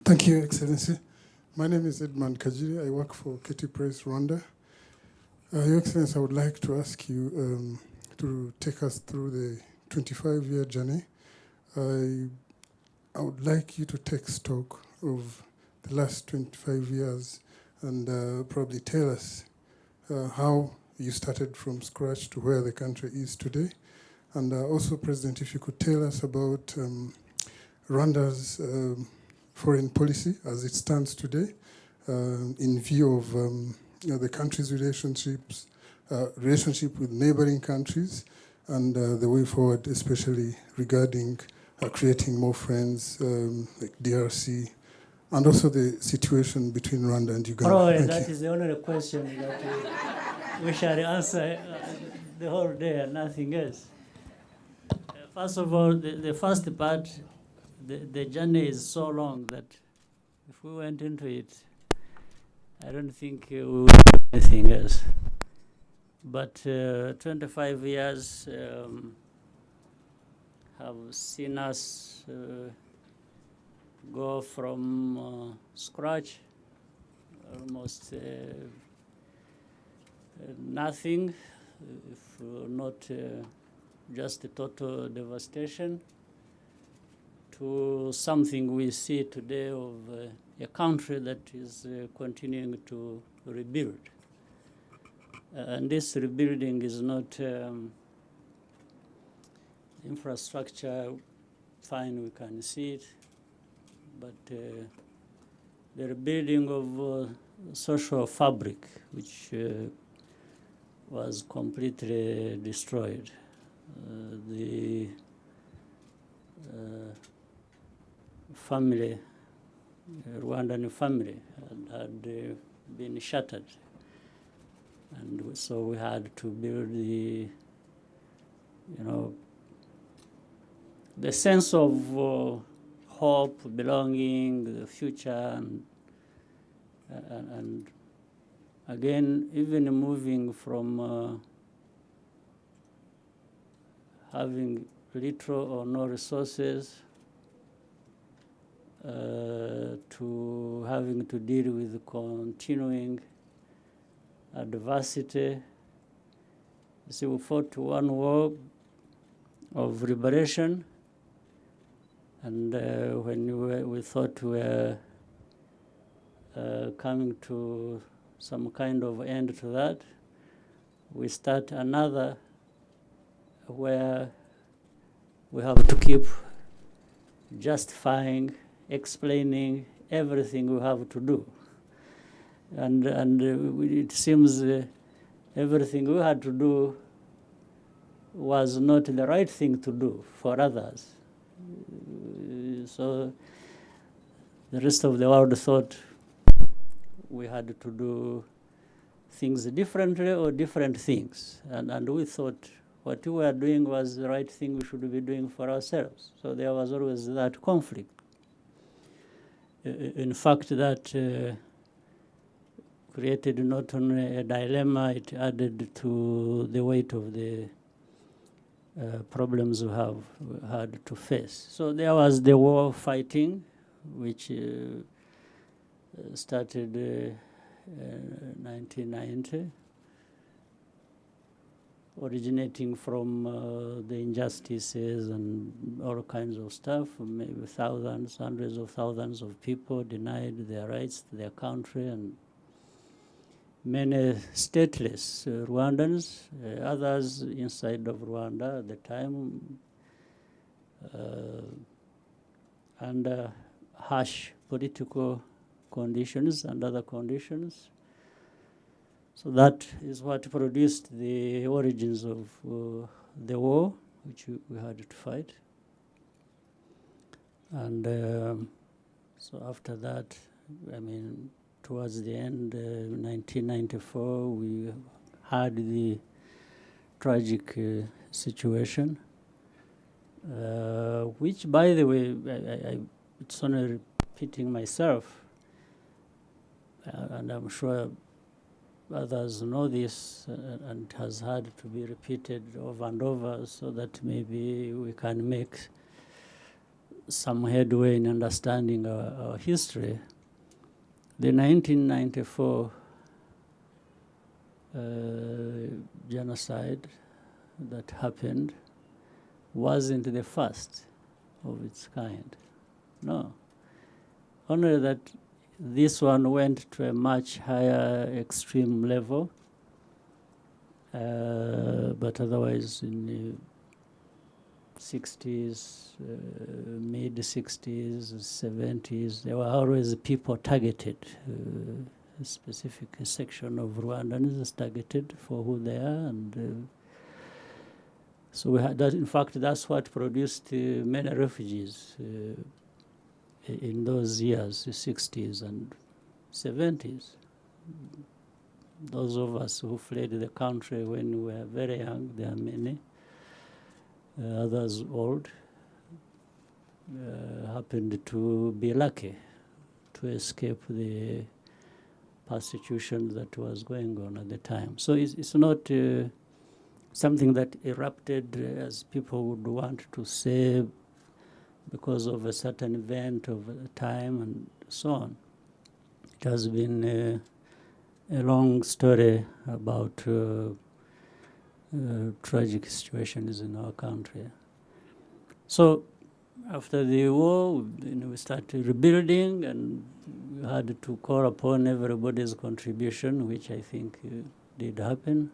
Thank you, Excellency. My name is Edmund Kajiri. I work for Kitty Press, Rwanda. Your Excellency, I would like to ask you to take us through the 25-year journey. I would like you to take stock of the last 25 years and probably tell us how you started from scratch to where the country is today. And also, President, if you could tell us about Rwanda's foreign policy as it stands today in view of the country's relationship with neighboring countries and the way forward, especially regarding creating more friends like DRC, and also the situation between Rwanda and Uganda. Probably that is the only question that we shall answer the whole day and nothing else. First of all, the first part, the journey is so long that if we went into it, I don't think we would do anything else. But 25 years have seen us go from scratch, almost nothing, if not just a total devastation, to something we see today of a country that is continuing to rebuild. And this rebuilding is not infrastructure, fine, we can see it, but the rebuilding of social fabric, which was completely destroyed. The family, Rwandan family, had been shattered. And so we had to build the sense of hope, belonging, the future, and again, even moving from having little or no resources to having to deal with continuing adversity. So we fought one war of liberation, and when we thought we were coming to some kind of end to that, we start another where we have to keep justifying, explaining everything we have to do. And it seems everything we had to do was not the right thing to do for others. So the rest of the world thought we had to do things differently or different things. And we thought what we were doing was the right thing we should be doing for ourselves. So there was always that conflict. In fact, that created not only a dilemma, it added to the weight of the problems we have had to face. So there was the war fighting, which started in 1990, originating from the injustices and all kinds of stuff. Maybe thousands, hundreds of thousands of people denied their rights to their country, and many stateless Rwandans, others inside of Rwanda at the time, under harsh political conditions and other conditions. So that is what produced the origins of the war, which we had to fight. And so after that, I mean, towards the end, 1994, we had the tragic situation, which, by the way, it's only repeating myself, and I'm sure others know this, and has had to be repeated over and over, so that maybe we can make some headway in understanding our history. The 1994 genocide that happened wasn't the first of its kind. No. Only that this one went to a much higher extreme level, but otherwise in the 60s, mid-60s, 70s, there were always people targeted. A specific section of Rwandans is targeted for who they are, and so we had that. In fact, that's what produced many refugees in those years, the 60s and 70s. Those of us who fled the country when we were very young, there are many. Others old, happened to be lucky to escape the persecution that was going on at the time. So it's not something that erupted as people would want to say because of a certain event of a time and so on. It has been a long story about tragic situations in our country. So after the war, we started rebuilding, and we had to call upon everybody's contribution, which I think did happen.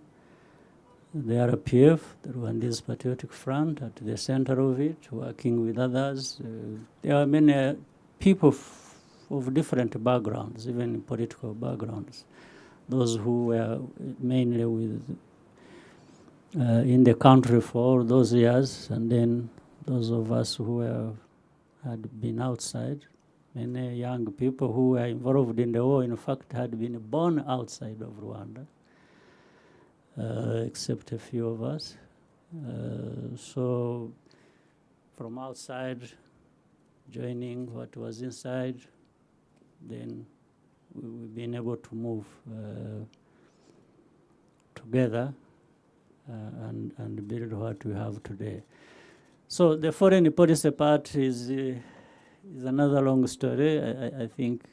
The RPF, the Rwandese Patriotic Front, at the center of it, working with others. There are many people of different backgrounds, even political backgrounds. Those who were mainly in the country for all those years, and then those of us who had been outside. Many young people who were involved in the war, in fact, had been born outside of Rwanda, except a few of us. So from outside, joining what was inside, then we've been able to move together and build what we have today. So the foreign policy part is another long story. I think,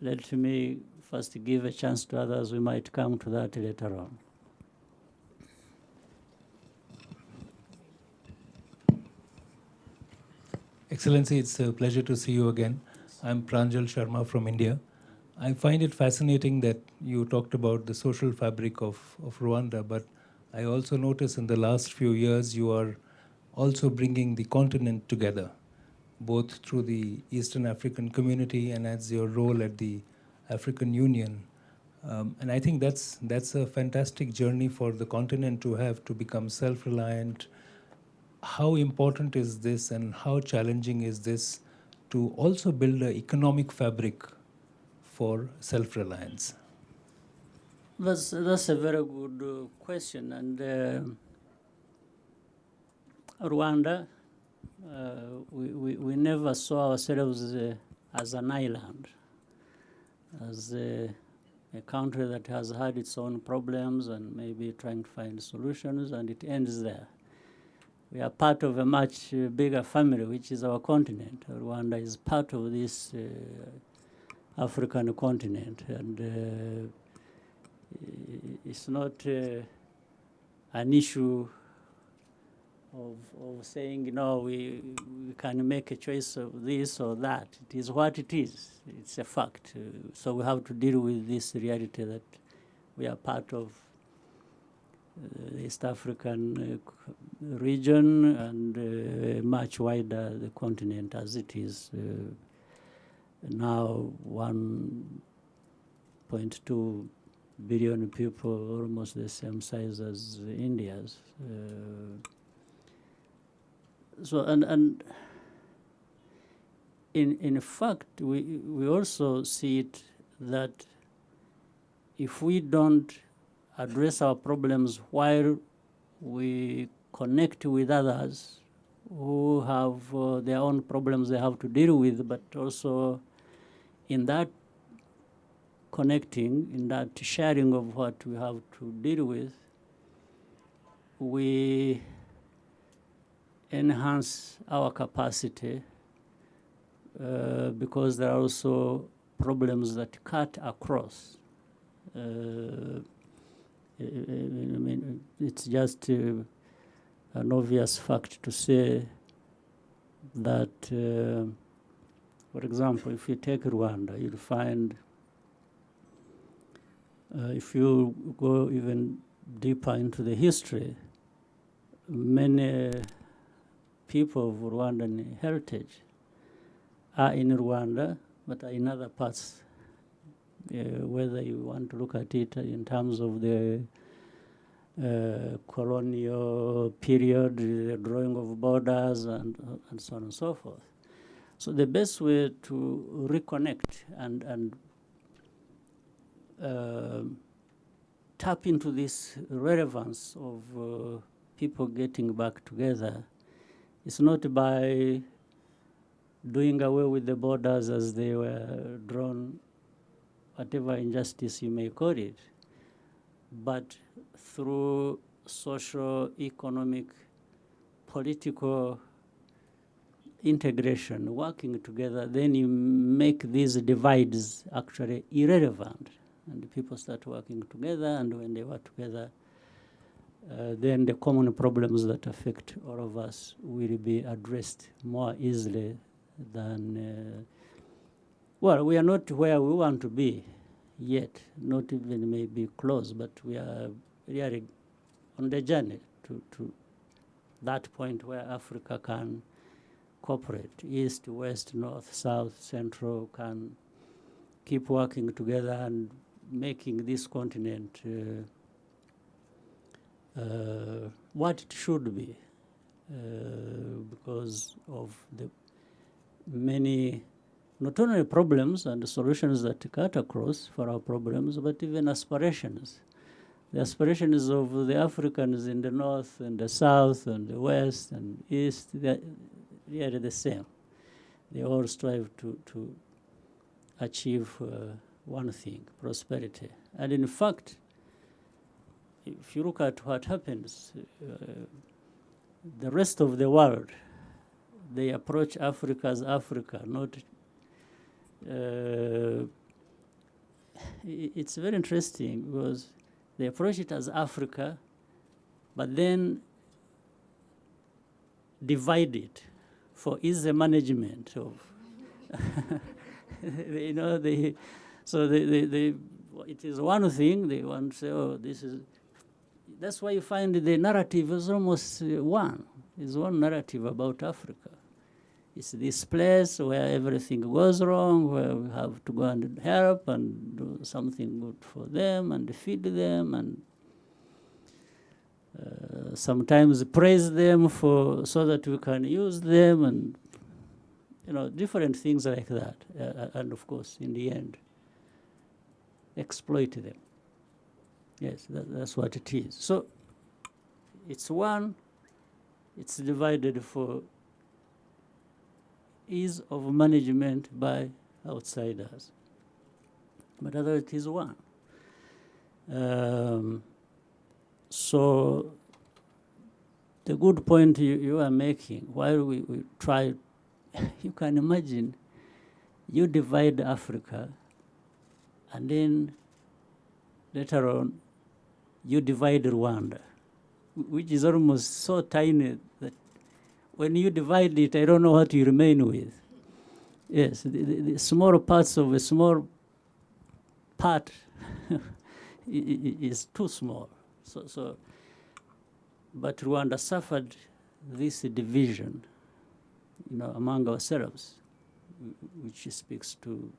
let me first give a chance to others. We might come to that later on. Excellency, it's a pleasure to see you again. I'm Pranjal Sharma from India. I find it fascinating that you talked about the social fabric of Rwanda, but I also notice in the last few years you are also bringing the continent together, both through the Eastern African community and as your role at the African Union. And I think that's a fantastic journey for the continent to have, to become self-reliant. How important is this, and how challenging is this to also build an economic fabric for self-reliance? That's a very good question. And Rwanda, we never saw ourselves as an island, as a country that has had its own problems and maybe trying to find solutions, and it ends there. We are part of a much bigger family, which is our continent. Rwanda is part of this African continent, and it's not an issue of saying, we can make a choice of this or that. It is what it is. It's a fact. So we have to deal with this reality that we are part of the East African region and much wider the continent as it is now 1.2 billion people, almost the same size as India's. So and in fact, we also see it that if we don't address our problems while we connect with others who have their own problems they have to deal with, but also in that connecting, in that sharing of what we have to deal with, we enhance our capacity because there are also problems that cut across. I mean, it's just an obvious fact to say that, for example, if you take Rwanda, you'll find, if you go even deeper into the history, many people of Rwandan heritage are in Rwanda, but are in other parts, whether you want to look at it in terms of the colonial period, the drawing of borders, and so on and so forth. So the best way to reconnect and tap into this relevance of people getting back together is not by doing away with the borders as they were drawn, whatever injustice you may call it, but through social, economic, political integration, working together, then you make these divides actually irrelevant. And people start working together, and when they work together, then the common problems that affect all of us will be addressed more easily than, well, we are not where we want to be yet, not even maybe close, but we are really on the journey to that point where Africa can cooperate. East, West, North, South, Central can keep working together and making this continent what it should be, because of the many, not only problems and solutions that cut across for our problems, but even aspirations. The aspirations of the Africans in the North and the South and the West and East, they're really the same. They all strive to achieve one thing, prosperity. And in fact, if you look at what happens, the rest of the world, they approach Africa as Africa, not... it's very interesting because they approach it as Africa, but then divide it for easy management of... you know, it is one thing, they want to say, oh, this is... That's why you find the narrative is almost one. It's one narrative about Africa. It's this place where everything goes wrong, where we have to go and help and do something good for them and feed them and sometimes praise them so that we can use them and, you know, different things like that. And of course, in the end, exploit them. Yes, that's what it is. So it's one, it's divided for ease of management by outsiders. But other it is one. So the good point you are making, while we try, you can imagine, you divide Africa, and then later on, you divide Rwanda, which is almost so tiny that when you divide it, I don't know what you remain with. Yes, the small parts of a small part is too small. But Rwanda suffered this division, you know, among ourselves, which speaks to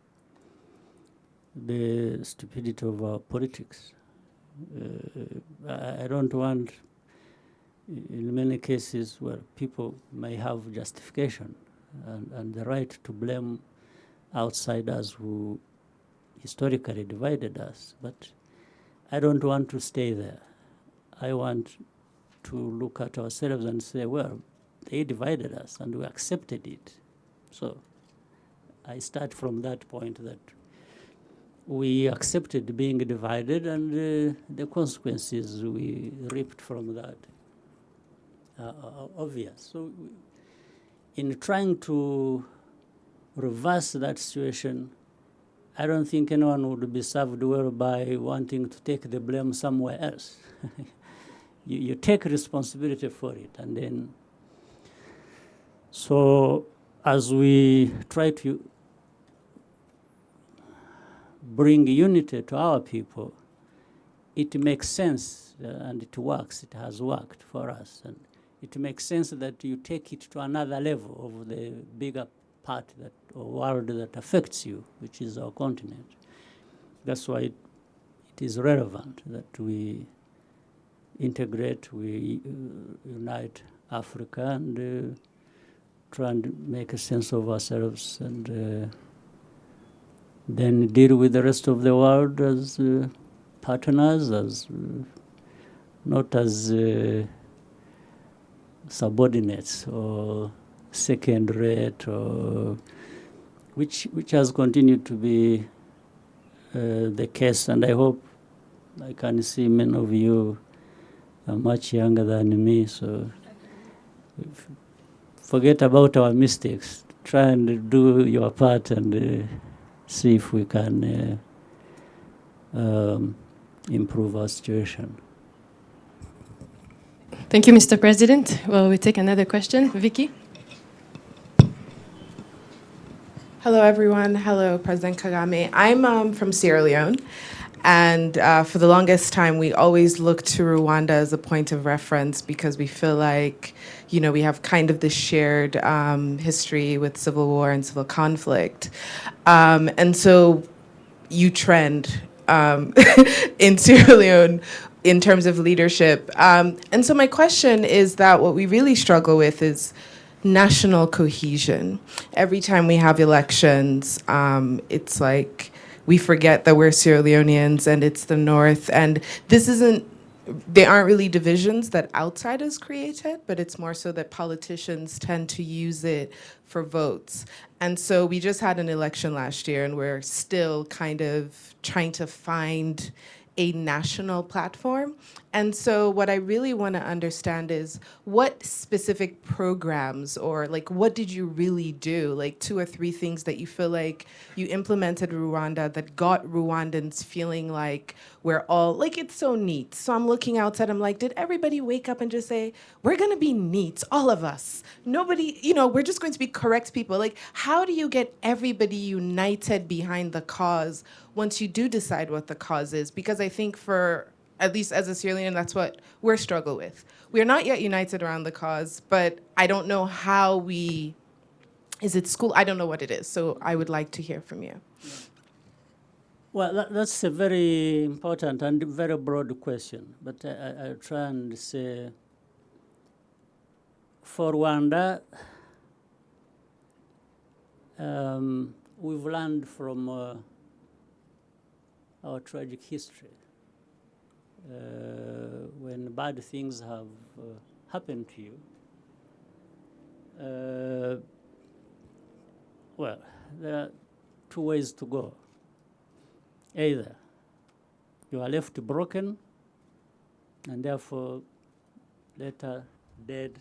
the stupidity of our politics. I don't want, in many cases, where people may have justification and the right to blame outsiders who historically divided us, but I don't want to stay there. I want to look at ourselves and say, well, they divided us and we accepted it. So I start from that point that we accepted being divided and the consequences we reaped from that. obvious. So in trying to reverse that situation, I don't think anyone would be served well by wanting to take the blame somewhere else. You take responsibility for it, and then, so as we try to bring unity to our people, it makes sense, and it works. It has worked for us, and it makes sense that you take it to another level of the bigger part that, or world that affects you, which is our continent. That's why it is relevant that we integrate, we unite Africa, and try and make a sense of ourselves, and then deal with the rest of the world as partners, as not as subordinates or second rate, or which has continued to be the case. And I hope, I can see many of you are much younger than me, so forget about our mistakes. Try and do your part, and see if we can improve our situation. Thank you, Mr. President. Well, we take another question. Vicky? Hello, everyone. Hello, President Kagame. I'm from Sierra Leone, and for the longest time, we always look to Rwanda as a point of reference because we feel like, you know, we have kind of this shared history with civil war and civil conflict. And so you trend in Sierra Leone in terms of leadership. And so my question is that what we really struggle with is national cohesion. Every time we have elections, it's like we forget that we're Sierra Leoneans and it's the North. And this isn't, they aren't really divisions that outsiders created, but it's more so that politicians tend to use it for votes. And so we just had an election last year, and we're still kind of trying to find a national platform. And so what I really want to understand is what specific programs, or like what did you really do? Like 2 or 3 things that you feel like you implemented in Rwanda that got Rwandans feeling like we're all, like it's so neat. So I'm looking outside, I'm like, did everybody wake up and just say, we're going to be neat, all of us? Nobody, you know, we're just going to be correct people. Like, how do you get everybody united behind the cause once you do decide what the cause is? Because I think for, at least as a Sierra Leonean, that's what we're struggle with. We're not yet united around the cause, but I don't know how we, is it school? I don't know what it is. So I would like to hear from you. Well, that's a very important and very broad question, but I'll try and say, for Rwanda, we've learned from our tragic history. When bad things have happened to you, well, there are 2 ways to go. Either you are left broken and therefore later dead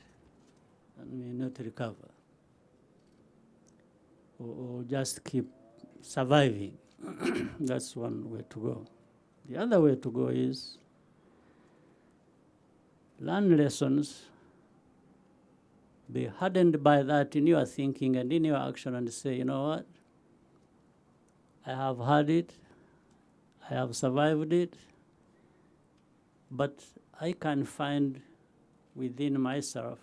and may not recover, or just keep surviving. That's one way to go. The other way to go is learn lessons, be hardened by that in your thinking and in your action, and say, you know what, I have had it, I have survived it, but I can find within myself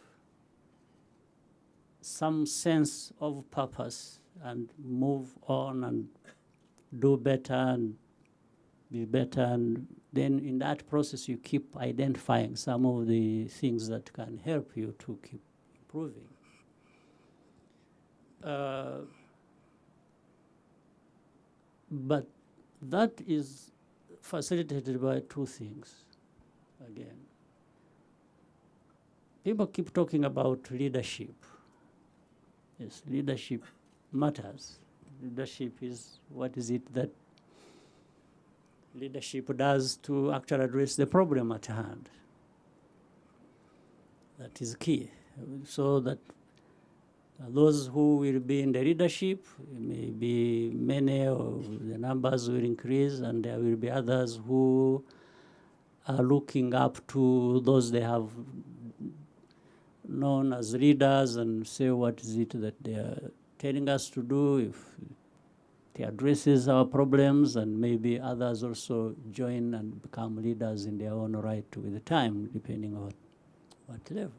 some sense of purpose and move on and do better and be better. And then in that process, you keep identifying some of the things that can help you to keep improving. But that is facilitated by 2 things. Again, people keep talking about leadership. Yes, leadership matters. Leadership is, what is it that leadership does to actually address the problem at hand? That is key. So that those who will be in the leadership, maybe many or the numbers will increase, and there will be others who are looking up to those they have known as leaders and say, what is it that they are telling us to do, if it addresses our problems, and maybe others also join and become leaders in their own right with the time, depending on what level.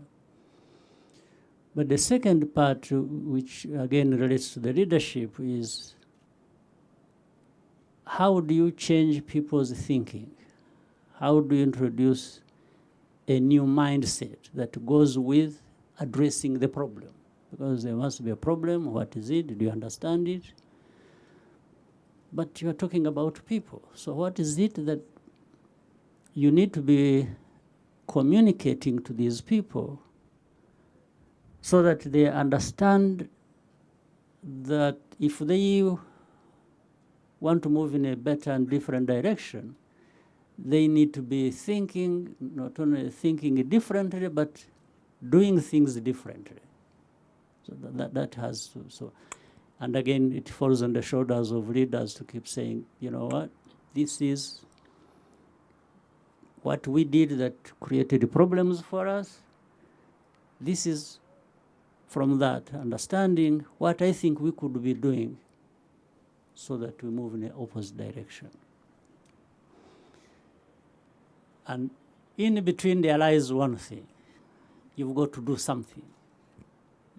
But the second part, which again relates to the leadership, is how do you change people's thinking? How do you introduce a new mindset that goes with addressing the problem? Because there must be a problem. What is it? Do you understand it? But you're talking about people. So what is it that you need to be communicating to these people so that they understand that if they want to move in a better and different direction, they need to be thinking, not only thinking differently, but doing things differently. So that has to, so, and again, it falls on the shoulders of leaders to keep saying, you know what, this is what we did that created problems for us. This is from that understanding what I think we could be doing so that we move in the opposite direction. And in between there lies one thing. You've got to do something.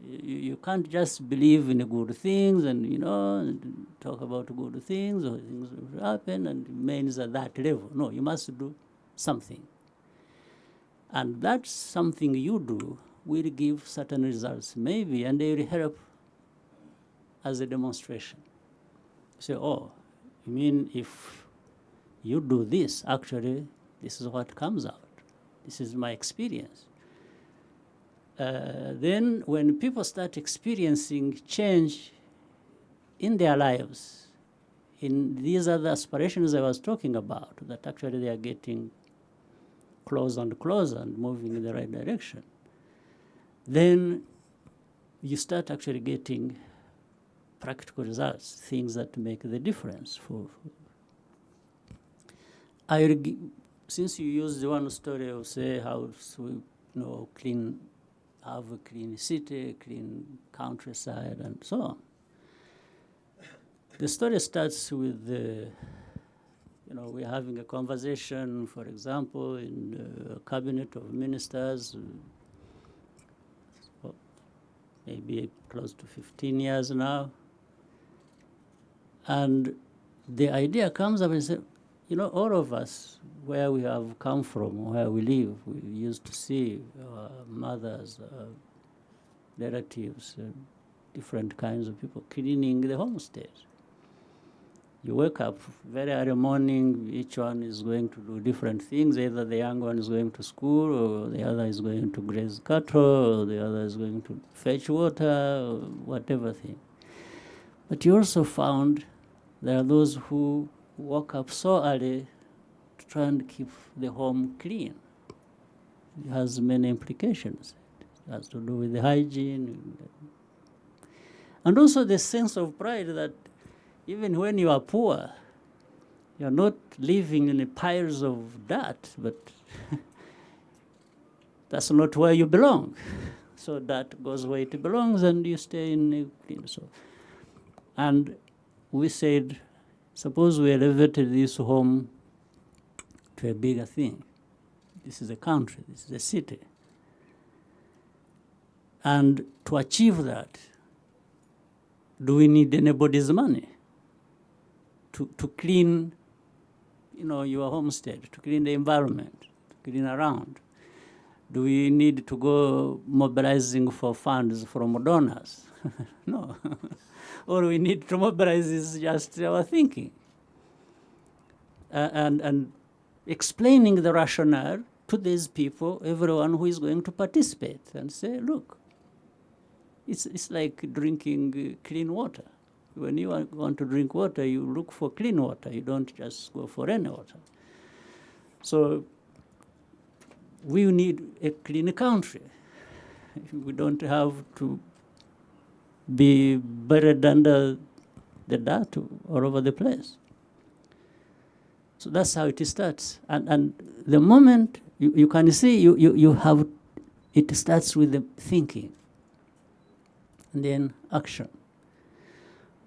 You can't just believe in good things and, you know, talk about good things or things will happen and remains at that level. No, you must do something. And that something you do will give certain results, maybe, and they will help as a demonstration. Say, oh, you mean if you do this, actually, this is what comes out. This is my experience. Then when people start experiencing change in their lives, in these other aspirations I was talking about, that actually they are getting closer and closer and moving in the right direction, then you start actually getting practical results, things that make the difference. Since you used the one story of, say, how we have a clean city, clean countryside, and so on. The story starts with we're having a conversation, for example, in a cabinet of ministers, maybe close to 15 years now. And the idea comes up and says, all of us, where we have come from, where we live, we used to see our mothers, relatives, different kinds of people cleaning the homestead. You wake up very early morning, each one is going to do different things. Either the young one is going to school, or the other is going to graze cattle, or the other is going to fetch water, or whatever thing. But you also found there are those who woke up so early to try and keep the home clean. It has many implications. It has to do with the hygiene. And also the sense of pride that even when you are poor, you're not living in piles of dirt, but that's not where you belong. So that goes where it belongs, and you stay in clean. And we said, suppose we elevated this home to a bigger thing. This is a country, this is a city. And to achieve that, do we need anybody's money to clean, your homestead, to clean the environment, to clean around? Do we need to go mobilizing for funds from donors? No. All we need to mobilize is just our thinking. And explaining the rationale to these people, everyone who is going to participate, and say, look, it's like drinking clean water. When you want to drink water, you look for clean water. You don't just go for any water. So we need a clean country. We don't have to be buried under the dirt all over the place. So that's how it starts. And the moment you can see, you have, it starts with the thinking and then action.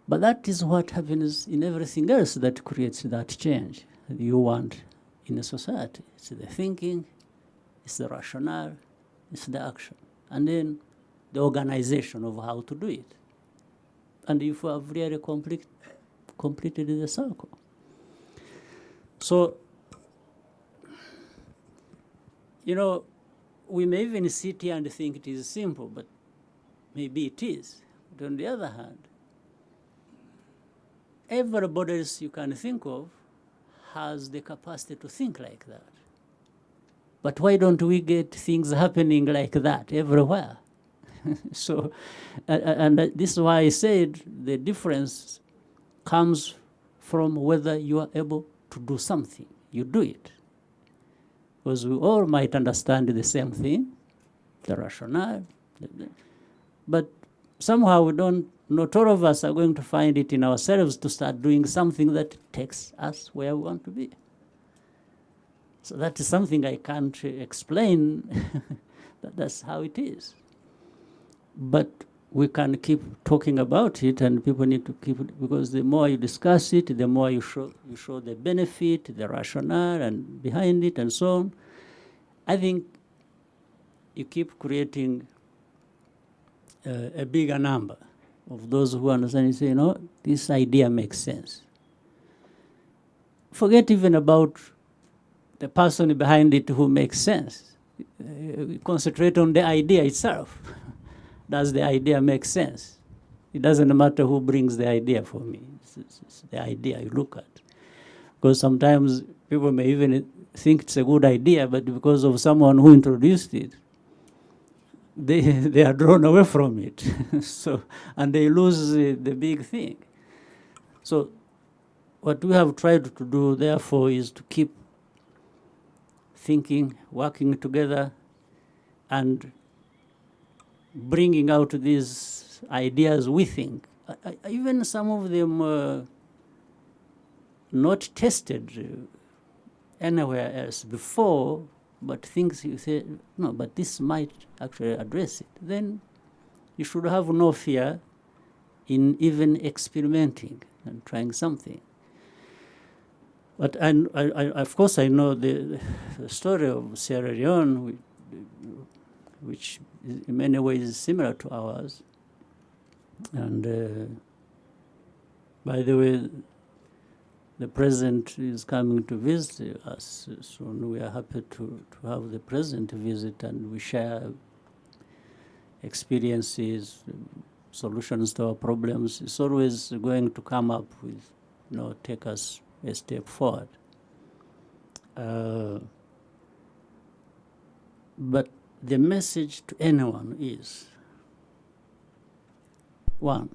But that is what happens in everything else that creates that change that you want in a society. It's the thinking, it's the rationale, it's the action, and then the organization of how to do it. And if you have really completed the circle. So, you know, we may even sit here and think it is simple, but maybe it is. But on the other hand, everybody else you can think of has the capacity to think like that. But why don't we get things happening like that everywhere? So, and this is why I said the difference comes from whether you are able to do something. You do it. Because we all might understand the same thing, the rationale, but somehow we don't, not all of us are going to find it in ourselves to start doing something that takes us where we want to be. So that is something I can't explain. That's how it is. But we can keep talking about it, and people need to keep it, because the more you discuss it, the more you show the benefit, the rationale, and behind it, and so on. I think you keep creating a bigger number of those who understand and say, you know, this idea makes sense. Forget even about the person behind it who makes sense. Concentrate on the idea itself. Does the idea make sense? It doesn't matter who brings the idea for me. It's the idea you look at. Because sometimes people may even think it's a good idea, but because of someone who introduced it, they are drawn away from it. So, and they lose the big thing. So what we have tried to do, therefore, is to keep thinking, working together, and bringing out these ideas we think. Even some of them not tested anywhere else before, but things you say, no, but this might actually address it. Then you should have no fear in even experimenting and trying something. But of course, I know the story of Sierra Leone, which in many ways is similar to ours. And by the way, the president is coming to visit us soon. We are happy to have the president visit, and we share experiences, solutions to our problems. It's always going to come up with, you know, take us a step forward. But the message to anyone is, one,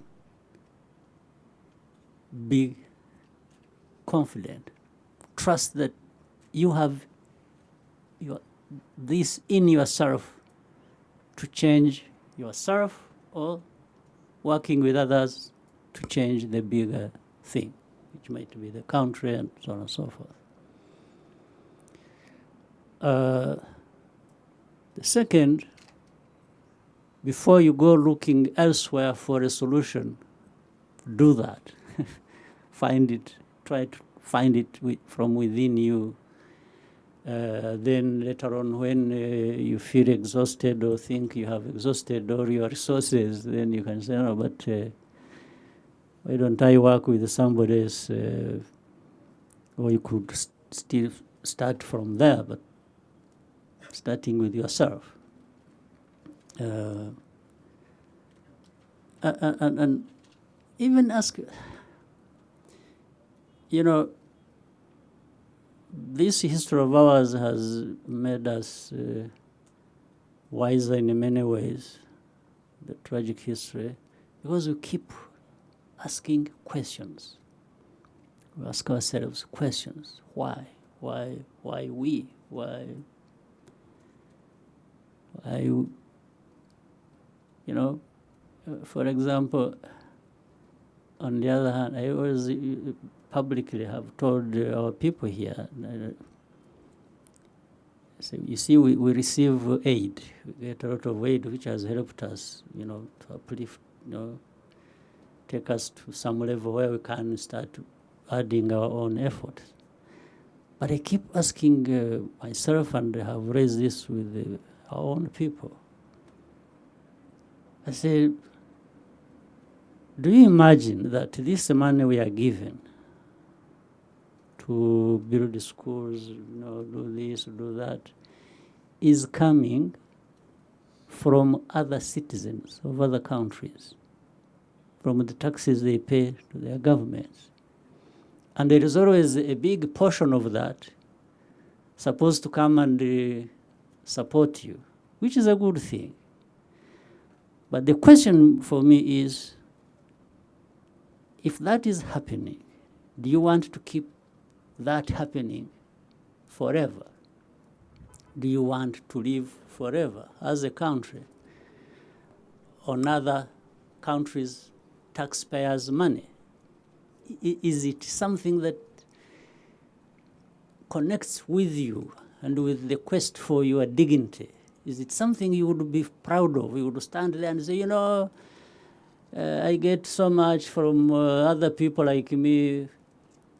be confident. Trust that you have this in yourself to change yourself, or working with others to change the bigger thing, which might be the country, and so on and so forth. The second, before you go looking elsewhere for a solution, do that. Find it, try to find it from within you. Then later on, when you feel exhausted or think you have exhausted all your resources, then you can say, no, but why don't I work with somebody else? Or you could still start from there, but starting with yourself. And even ask, you know, this history of ours has made us wiser in many ways, the tragic history, because we keep asking questions. We ask ourselves questions. Why? Why we? Why For example, on the other hand, I always publicly have told our people here, so you see, we receive aid. We get a lot of aid, which has helped us, to uplift, take us to some level where we can start adding our own effort. But I keep asking myself, and I have raised this with our own people. I say, do you imagine that this money we are given to build schools, do this, do that, is coming from other citizens of other countries, from the taxes they pay to their governments? And there is always a big portion of that supposed to come and support you, which is a good thing. But the question for me is, if that is happening, do you want to keep that happening forever? Do you want to live forever as a country on other countries' taxpayers' money? Is it something that connects with you and with the quest for your dignity? Is it something you would be proud of? You would stand there and say, I get so much from other people like me,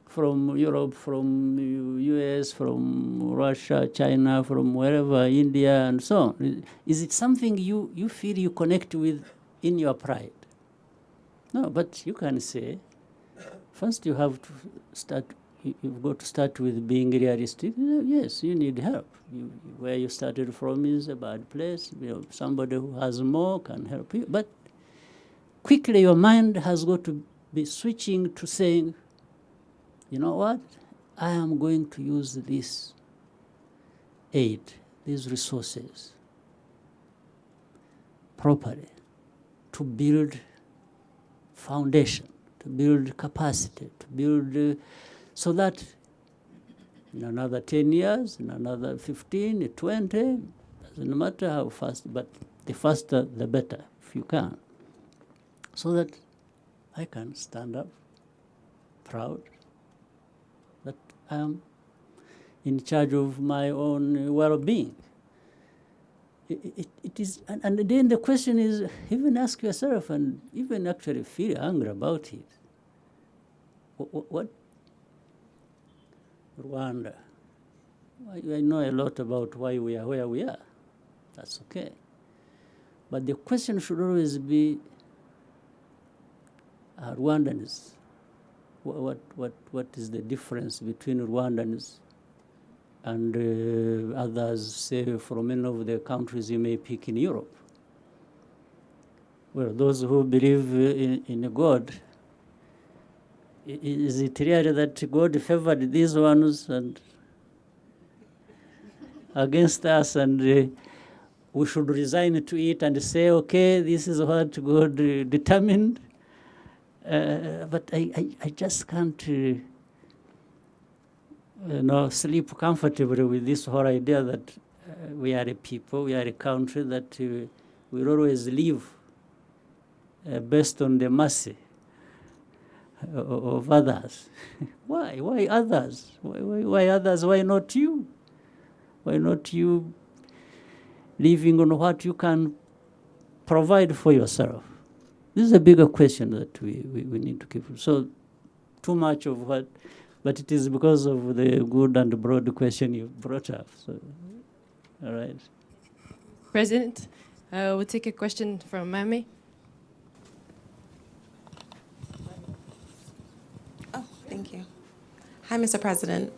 from Europe, from US, from Russia, China, from wherever, India, and so on. Is it something you feel you connect with in your pride? No, but you can say, first you have to start, you've got to start with being realistic. Yes, you need help. Where you started from is a bad place. Somebody who has more can help you. But quickly your mind has got to be switching to saying, you know what? I am going to use this aid, these resources, properly to build foundation, to build capacity, to build so that in another 10 years, in another 15, 20, doesn't matter how fast, but the faster the better, if you can. So that I can stand up proud that I am in charge of my own well-being. It is, and then the question is, even ask yourself and even actually feel angry about it. What? Rwanda. I know a lot about why we are where we are. That's okay. But the question should always be, Rwandans, what is the difference between Rwandans and others, say, from any of the countries you may pick in Europe? Well, those who believe in a God, is it really that God favored these ones and against us, and we should resign to it and say, okay, this is what God determined? But I just can't sleep comfortably with this whole idea that we are a people, we are a country that will always live based on the mercy of others. Why? Why others? Why others? Why not you? Why not you living on what you can provide for yourself? This is a bigger question that we need to keep. So too much of what, but it is because of the good and broad question you brought up. So, all right. President, we'll take a question from Mami. Thank you. Hi, Mr. President.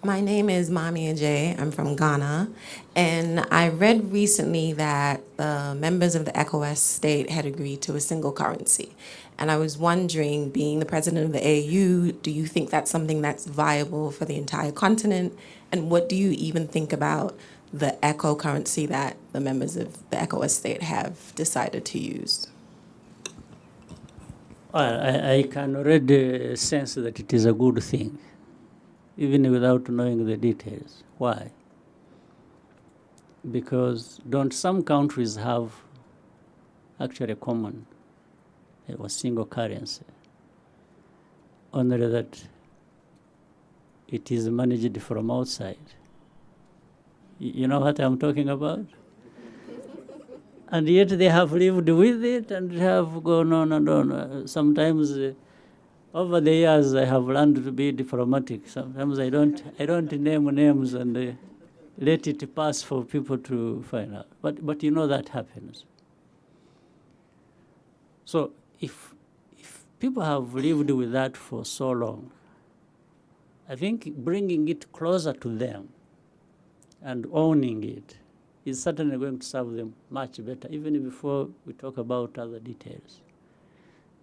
My name is Mami Ajay. I'm from Ghana. And I read recently that the members of the ECOWAS state had agreed to a single currency. And I was wondering, being the president of the AU, do you think that's something that's viable for the entire continent? And what do you even think about the ECO currency that the members of the ECOWAS state have decided to use? Well, I can already sense that it is a good thing, even without knowing the details. Why? Because don't some countries have actually common. It was single currency. Only that it is managed from outside. You know what I'm talking about? And yet they have lived with it and have gone on and on. Sometimes over the years I have learned to be diplomatic. Sometimes I don't name names and let it pass for people to find out. But you know that happens. So if people have lived with that for so long, I think bringing it closer to them and owning it is certainly going to serve them much better, even before we talk about other details.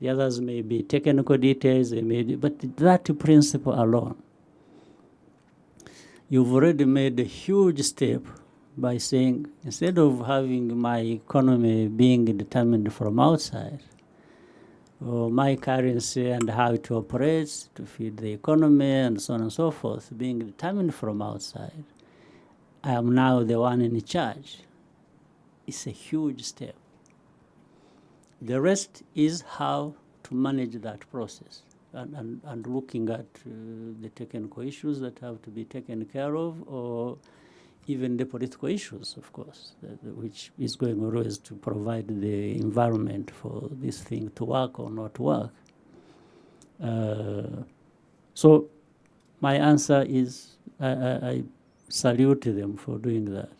The others may be technical details, they may be, but that principle alone, you've already made a huge step by saying, instead of having my economy being determined from outside, or my currency and how it operates to feed the economy and so on and so forth, being determined from outside, I am now the one in charge. It's a huge step. The rest is how to manage that process and looking at the technical issues that have to be taken care of, or even the political issues, of course, which is going always to provide the environment for this thing to work or not work. So my answer is I salute them for doing that.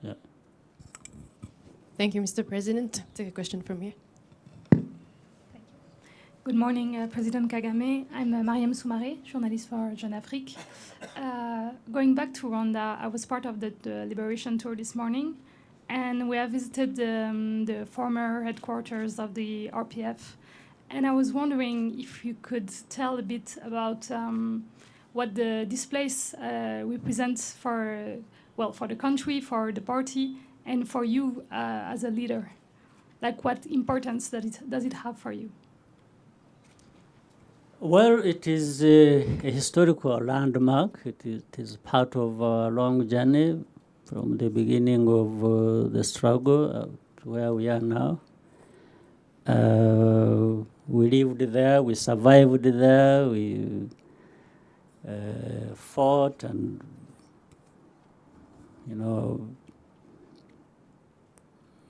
Yeah. Thank you, Mr. President. Take a question from here. Good morning, President Kagame. I'm Mariam Soumaré, journalist for Jeune Afrique. Going back to Rwanda, I was part of the liberation tour this morning, and we have visited the former headquarters of the RPF. And I was wondering if you could tell a bit about what this place represents for the country, for the party, and for you as a leader. Like, what importance does it have for you? Well, it is a historical landmark. It is part of a long journey from the beginning of the struggle to where we are now. We lived there, we survived there, we fought and,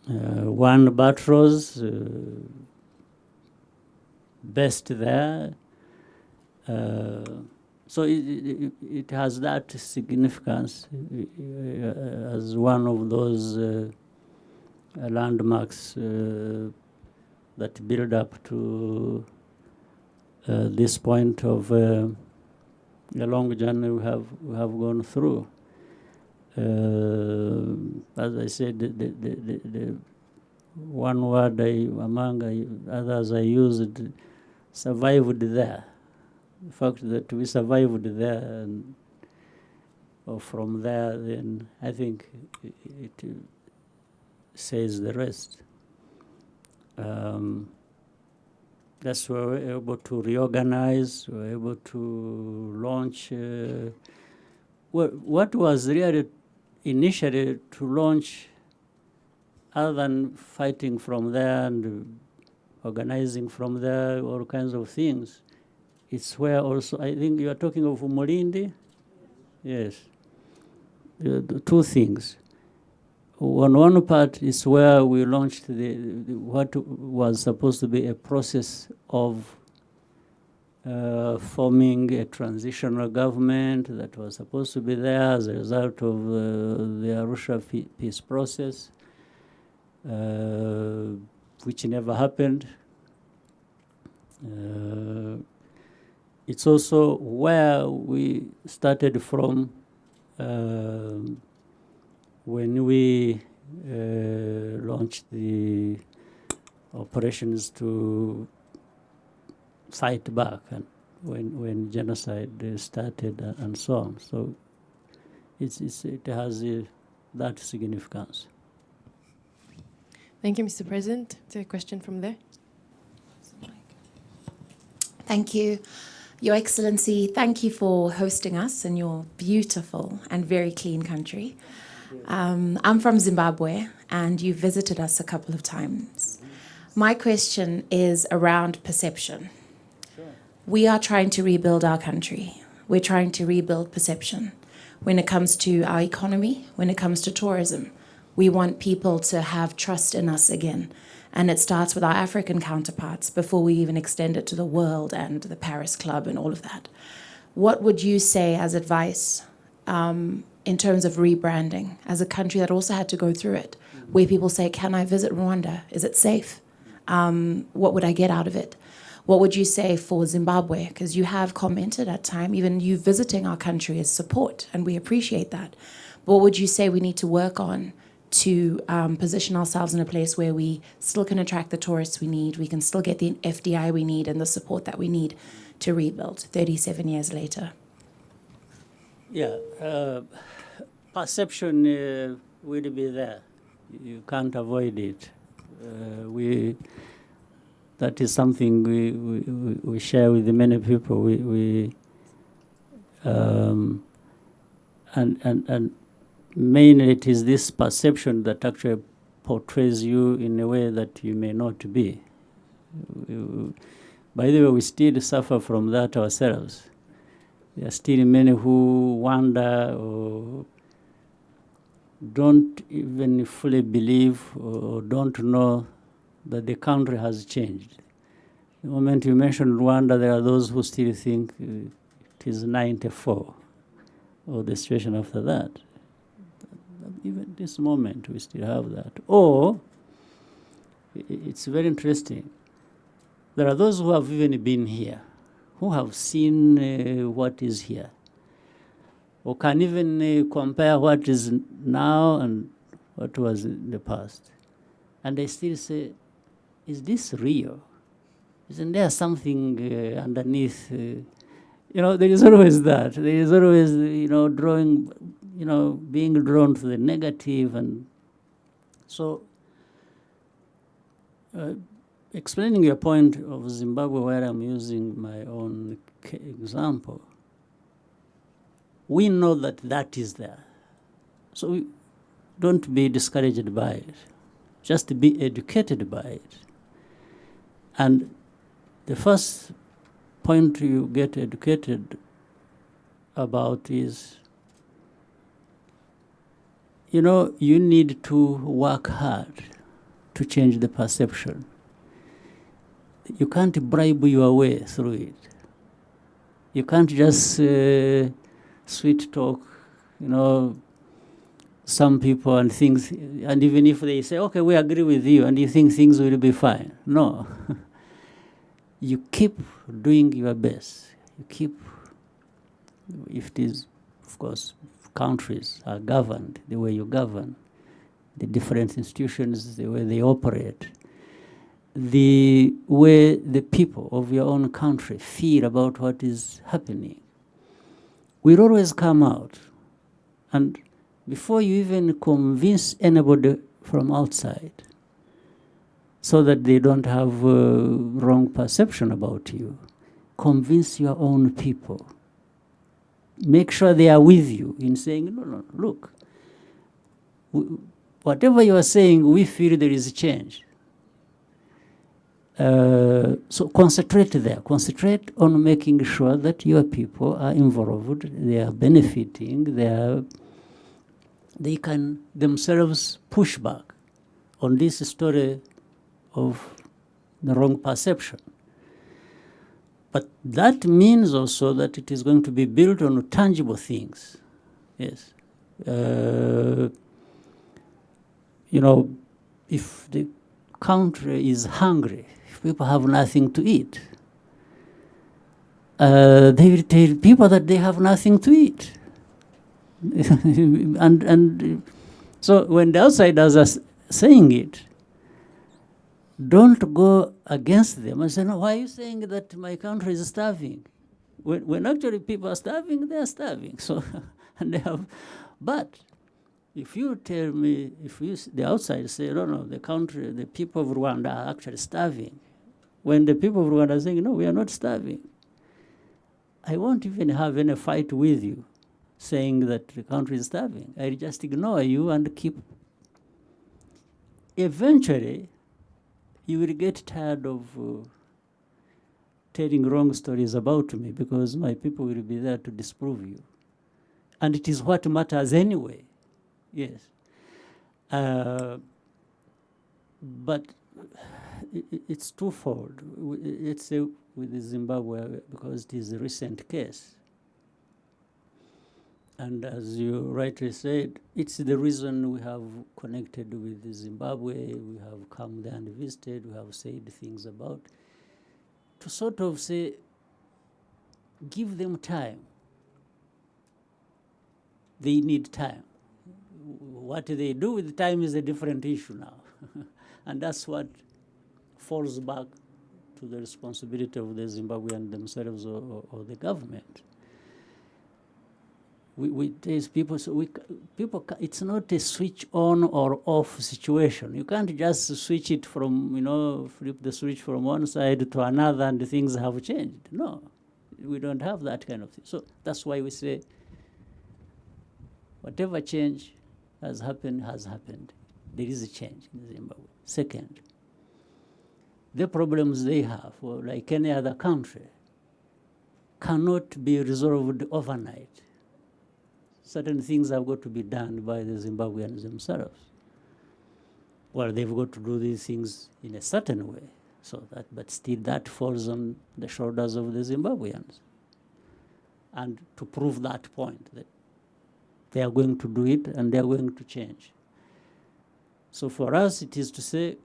won battles, best there. So it has that significance as one of those landmarks that build up to this point of a long journey we have gone through. As I said, the one word among others I used, survived there. The fact that we survived there, or from there, then I think it says the rest. That's where we're able to reorganize, we're able to launch. What was really initially to launch, other than fighting from there and organizing from there, all kinds of things, it's where also, I think you are talking of Umulindi? Yes. The two things. On one part is where we launched what was supposed to be a process of forming a transitional government that was supposed to be there as a result of the Arusha peace process, which never happened. It's also where we started from when we launched the operations to fight back, and when genocide started and so on. So it has that significance. Thank you, Mr. President. Take a question from there. Thank you. Your Excellency, thank you for hosting us in your beautiful and very clean country. I'm from Zimbabwe, and you visited us a couple of times. My question is around perception. We are trying to rebuild our country. We're trying to rebuild perception. When it comes to our economy, when it comes to tourism, we want people to have trust in us again. And it starts with our African counterparts before we even extend it to the world and the Paris Club and all of that. What would you say as advice in terms of rebranding as a country that also had to go through it, where people say, can I visit Rwanda? Is it safe? What would I get out of it? What would you say for Zimbabwe? Because you have commented at time, even you visiting our country is support, and we appreciate that. But what would you say we need to work on to position ourselves in a place where we still can attract the tourists we need, we can still get the FDI we need and the support that we need to rebuild 37 years later? Yeah, perception will be there. You can't avoid it. That is something we share with many people. And mainly it is this perception that actually portrays you in a way that you may not be. By the way, we still suffer from that ourselves. There are still many who wonder or don't even fully believe or don't know that the country has changed. The moment you mention Rwanda, there are those who still think it is 94 or the situation after that. Even this moment, we still have that. Or, it's very interesting, there are those who have even been here, who have seen what is here, or can even compare what is now and what was in the past. And they still say, is this real? Isn't there something underneath? There is always that. There is always, drawing, being drawn to the negative. And so, explaining your point of Zimbabwe, where I'm using my own example, we know that that is there. So don't be discouraged by it. Just be educated by it. And the first point you get educated about is, you need to work hard to change the perception. You can't bribe your way through it. You can't just sweet talk, some people and things, and even if they say, okay, we agree with you, and you think things will be fine. No. You keep doing your best. You keep, if it is, of course, countries are governed the way you govern, the different institutions, the way they operate, the way the people of your own country feel about what is happening, will always come out. And before you even convince anybody from outside, so that they don't have wrong perception about you, convince your own people. Make sure they are with you in saying, no, look, whatever you are saying, we feel there is a change. So concentrate there. Concentrate on making sure that your people are involved, they are benefiting, they can themselves push back on this story of the wrong perception. But that means also that it is going to be built on tangible things. Yes. If the country is hungry, if people have nothing to eat, they will tell people that they have nothing to eat. and so when the outsiders are saying it, don't go against them and say, no, why are you saying that my country is starving? When actually people are starving, they are starving. So, and they have, but if you tell me, the outsiders say, no, the country, the people of Rwanda are actually starving, when the people of Rwanda are saying, no, we are not starving, I won't even have any fight with you. saying that the country is starving. I just ignore you and keep. Eventually, you will get tired of telling wrong stories about me because my people will be there to disprove you. And it is what matters anyway. Yes. But it's twofold. Let's say with Zimbabwe, because it is a recent case. And as you rightly said, it's the reason we have connected with Zimbabwe, we have come there and visited, we have said things about, to sort of say, give them time. They need time. What they do with time is a different issue now. And that's what falls back to the responsibility of the Zimbabweans themselves or the government. We tell people, it's not a switch on or off situation. You can't just switch it from, flip the switch from one side to another and things have changed. No, we don't have that kind of thing. So that's why we say, whatever change has happened, has happened. There is a change in Zimbabwe. Second, the problems they have, or like any other country, cannot be resolved overnight. Certain things have got to be done by the Zimbabweans themselves. Well, they've got to do these things in a certain way, but still that falls on the shoulders of the Zimbabweans. And to prove that point, that they are going to do it and they are going to change. So for us, it is to say,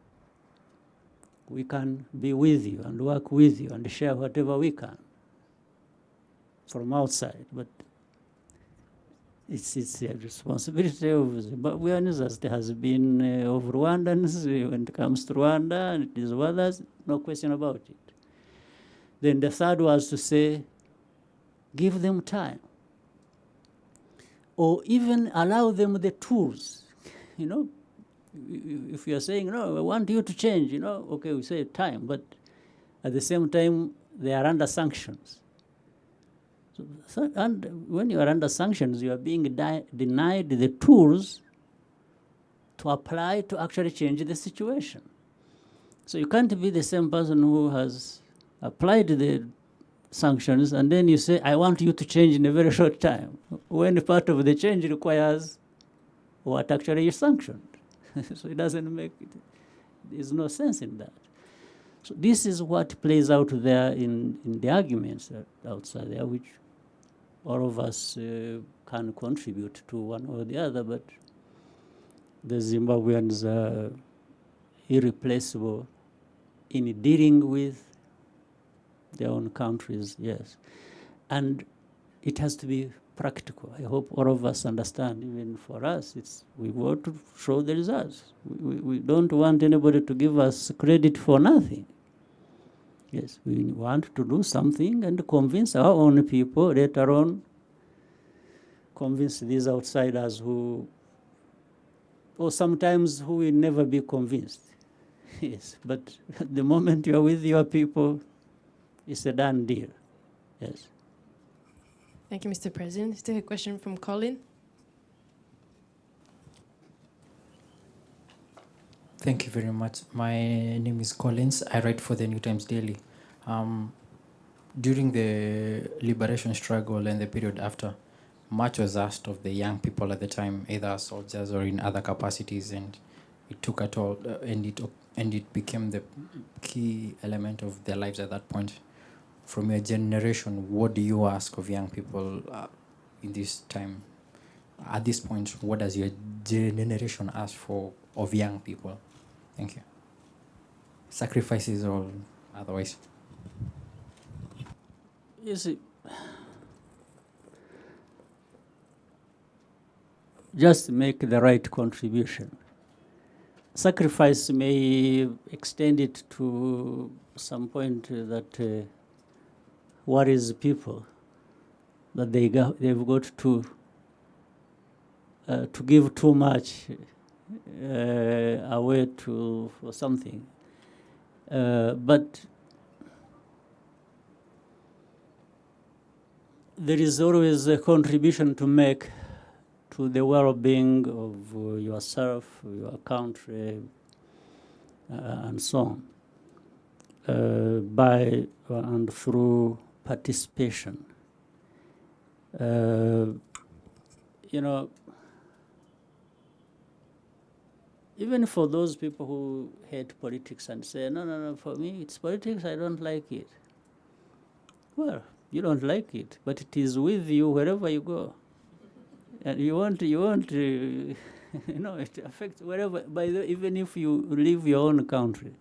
we can be with you and work with you and share whatever we can from outside. But it's a responsibility of Zimbabweans, as there has been of Rwandans when it comes to Rwanda, and it is of others, no question about it. Then the third was to say, give them time. Or even allow them the tools, If you are saying, no, I want you to change, okay, we say time, but at the same time, they are under sanctions. And when you are under sanctions, you are being denied the tools to apply to actually change the situation. So you can't be the same person who has applied the sanctions and then you say, I want you to change in a very short time, when part of the change requires what actually you sanctioned. So it doesn't make it, there's no sense in that. So this is what plays out there in the arguments outside there, which all of us can contribute to one or the other, but the Zimbabweans are irreplaceable in dealing with their own countries, yes. And it has to be practical. I hope all of us understand, even for us, we want to show the results. We don't want anybody to give us credit for nothing. Yes, we want to do something and convince our own people, later on convince these outsiders or sometimes who will never be convinced. Yes, but the moment you are with your people, it's a done deal. Yes. Thank you, Mr. President. Let's take a question from Colin. Thank you very much. My name is Collins. I write for the New Times Daily. During the liberation struggle and the period after, much was asked of the young people at the time, either soldiers or in other capacities, and it took a toll, and it became the key element of their lives at that point. From your generation, what do you ask of young people in this time? At this point, what does your generation ask for of young people? Thank you. Sacrifices or otherwise? You see, just make the right contribution. Sacrifice may extend it to some point that worries people, that they've got to give too much away for something. But there is always a contribution to make to the well-being of yourself, your country, and so on, by and through participation. You know, even for those people who hate politics and say, no, for me it's politics, I don't like it. Well, you don't like it, but it is with you wherever you go. And you want you know, it affects wherever, by the, even if you leave your own country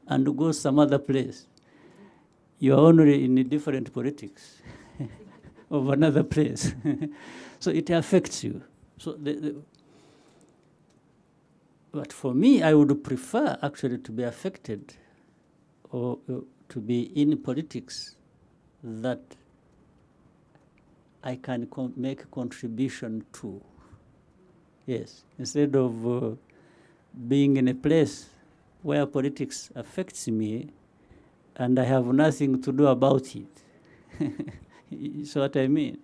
and go some other place, you're only in a different politics of another place. So it affects you. So but for me, I would prefer actually to be affected or to be in politics that I can make a contribution to. Yes, instead of being in a place where politics affects me and I have nothing to do about it. So what I mean.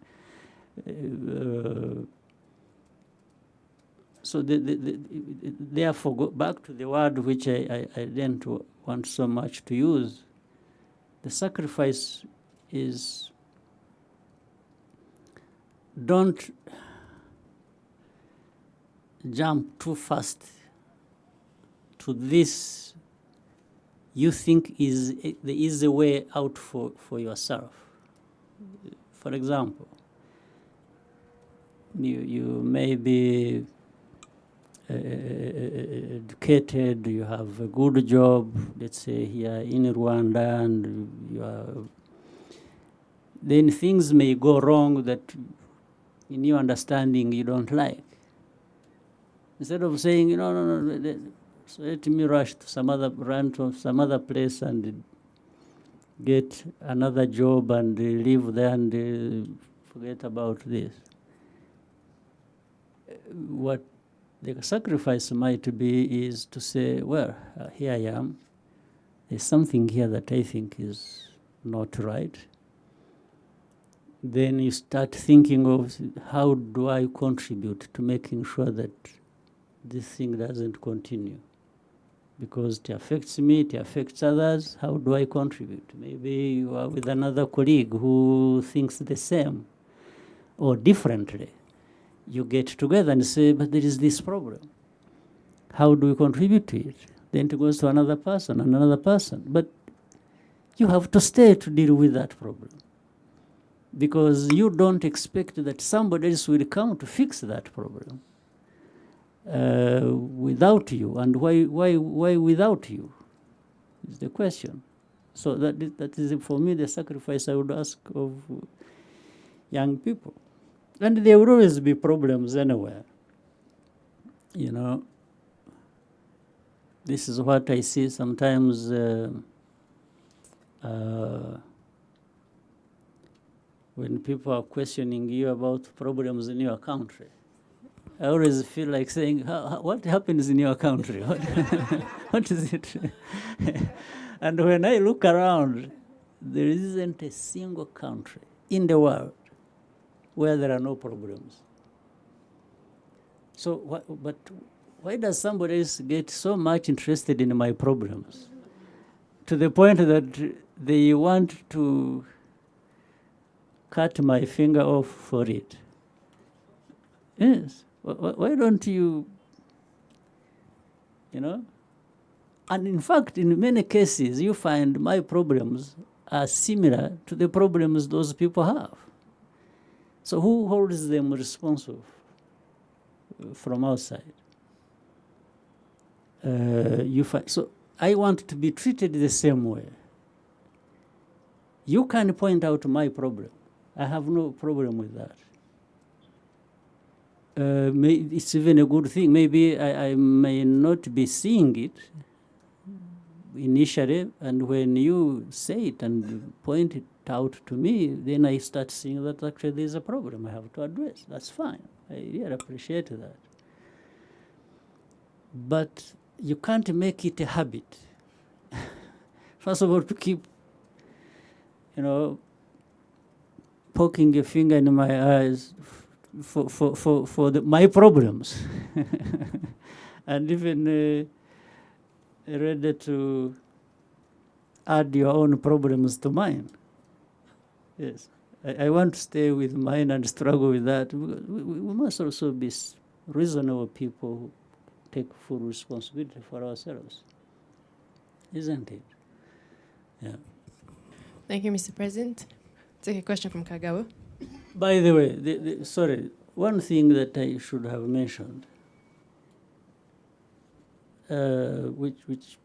So therefore, go back to the word which I didn't want so much to use. The sacrifice is, don't jump too fast to this you think is the easy way out for yourself. For example, you may be educated, you have a good job, let's say here in Rwanda, and you are, then things may go wrong that in your understanding you don't like. Instead of saying, no, so let me rush to run to some other place and get another job and live there and forget about this. What the sacrifice might be is to say, well, here I am. There's something here that I think is not right. Then you start thinking of how do I contribute to making sure that this thing doesn't continue. Because it affects me, it affects others. How do I contribute? Maybe you are with another colleague who thinks the same or differently. You get together and say, but there is this problem. How do we contribute to it? Then it goes to another person and another person. But you have to stay to deal with that problem. Because you don't expect that somebody else will come to fix that problem without you. And why without you is the question. So that is for me the sacrifice I would ask of young people. And there will always be problems anywhere. You know, this is what I see sometimes when people are questioning you about problems in your country. I always feel like saying, what happens in your country? What is it? And when I look around, there isn't a single country in the world where there are no problems. So, but why does somebody else get so much interested in my problems to the point that they want to cut my finger off for it? Yes. Why don't you, And in fact, in many cases, you find my problems are similar to the problems those people have. So who holds them responsible from outside? So I want to be treated the same way. You can point out my problem. I have no problem with that. It's even a good thing. Maybe I may not be seeing it initially, and when you say it and point it out to me, then I start seeing that actually there's a problem I have to address. That's fine. I really appreciate that. But you can't make it a habit. First of all, to keep, poking a finger in my eyes for my problems. And even ready to add your own problems to mine. Yes, I want to stay with mine and struggle with that. We must also be reasonable people who take full responsibility for ourselves. Isn't it? Yeah. Thank you, Mr. President. Take a question from Kagawa. By the way, sorry, one thing that I should have mentioned, which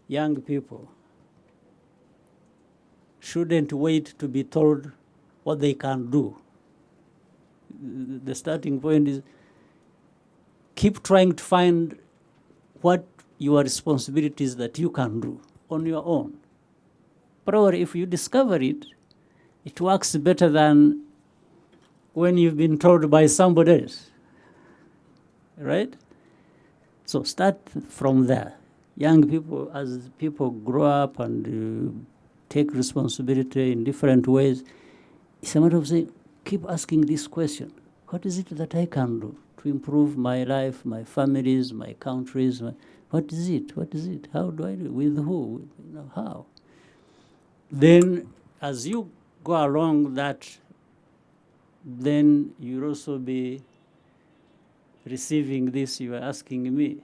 young people shouldn't wait to be told what they can do. The starting point is keep trying to find what your responsibilities that you can do on your own. Probably if you discover it, it works better than when you've been told by somebody else, right? So start from there. Young people, as people grow up and take responsibility in different ways, it's a matter of saying, keep asking this question. What is it that I can do to improve my life, my families, my countries? What is it? What is it? How do I do it? With who? You know, how? Then as you go along that, then you'll also be receiving this you are asking me.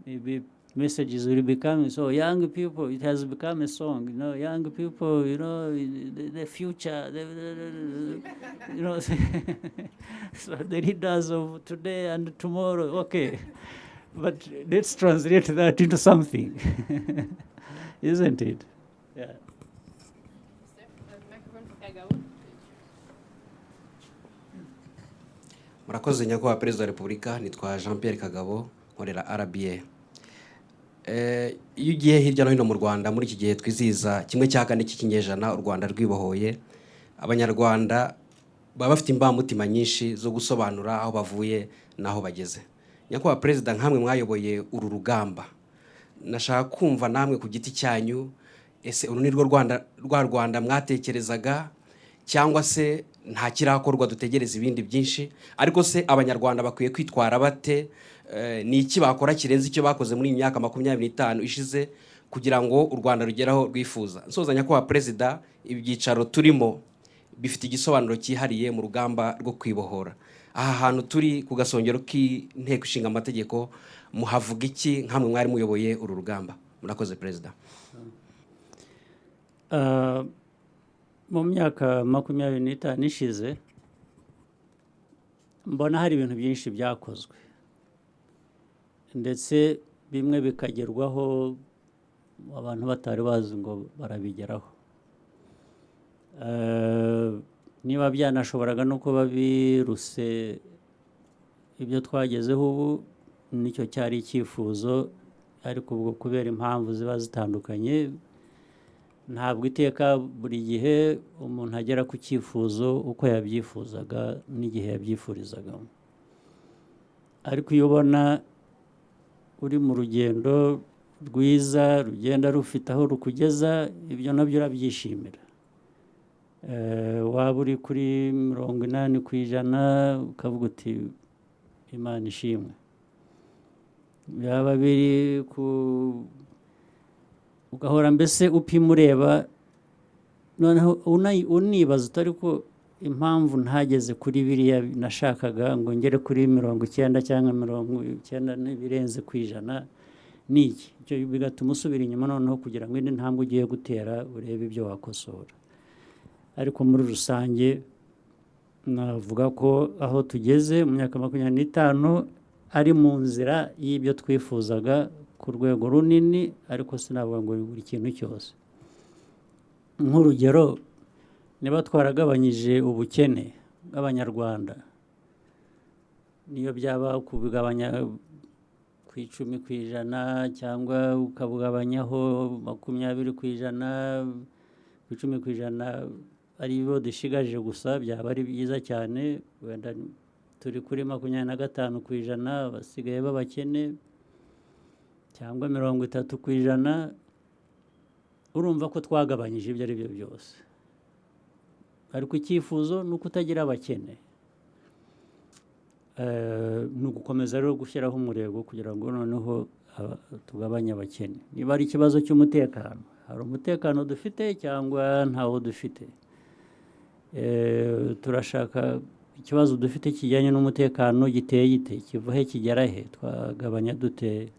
Maybe messages will be coming. So young people, it has become a song, you know, young people, you know, the future, you know, so the leaders of today and tomorrow, okay. But let's translate that into something, isn't it? Yeah. Murakoze nyakubahwa Perezida wa Repubulika, nitwa Jean Pierre Kagabo, nkorera RBA. Iyo ugiye hirya no hino mu Rwanda muri iki gihe twizihiza kimwe cya kane cy'ikinyejana u Rwanda rwibohoye, abanyarwanda baba bafite imbamutima nyinshi zo gusobanura aho bavuye n'aho bageze. Nyakubahwa Perezida, nkamwe mwayoboye uru rugamba, nashaka kumva namwe ku giti cyanyu, ese uru ni rwo Rwanda mwatekerezaga cyangwa se nta kirakorwa dutegereza ibindi byinshi, ariko se abanyarwanda bakwiye kwitwara bate, ni iki bakora kirenze icyo bakoze muri imyaka 25 ishize kugira ngo u Rwanda rugeraho rwifuza? Nsozanya ko Perezida, ibyicaro turimo bifite igisobanuro cyihariye mu rugamba rwo kwibohora. Aha hantu turi ku gasongero k'inteko ishinga amategeko, muhavuga iki nkamwe mwari muyoboye uru rugamba? Murakoze Perezida. Mu myaka 25 ishize mbona hari ibintu byinshi byakozwe, ndetse bimwe bikagerwaho abantu batari bazi ngo barabigeraho. Niba byanashoboraga no kuba biruse ibyo twagezeho ubu, nicyo cyari icyifuzo, ariko ubwo kubera impamvu ziba zitandukanye, ntabwo iteka buri gihe umuntu agera ku cyifuzo uko yabyifuzaga n'igihe yabyifurizagamo. Ariko iyo ubona uri mu rugendo rwiza rugenda rufite aho rukugeza, ibyo nabyo urabyishimira. Waba uri kuri 80% ukavuga uti Imana ishimwe. Byaba biri ugahora mbese upima ureba, noneho unibaza utari ko impamvu ntageze kuri biriya nashakaga ngo ngere kuri 90 cyangwa 90 n'ibirenze ku ijana n'iki. Icyo bigatuma usubira inyuma noneho kugira ngo indi ntambwe ugiye gutera urebe ibyo wakosora. Ariko muri rusange navuga ko aho tugeze mu myaka 25 ari mu nzira y'ibyo twifuzaga ku rwego runini, ariko sinavuga ngo buri kintu cyose. Nk'urugero, niba twaragabanyije ubukene bw'abanyarwanda, niyo byaba kubigabanya ku 10% cyangwa ukabugabanyaho 20%, ku 10% ari bo dushigaje gusa, byaba ari byiza cyane. Wenda turi kuri 25%, basigaye b'abakene, cyangwa 30%, urumva ko twagabanyije ibyo ari byo byose. ariko icyifuzo ni uko utagira abakene. Ni ugukomeza rero gushyiraho umurego kugira ngo noneho tugabanye abakene. Niba ari ikibazo cy'umutekano, hari umutekano dufite cyangwa ntawo dufite. Turashaka ikibazo dufite kijyanye n'umutekano giteye gite, kiva he kigera he, twagabanya dute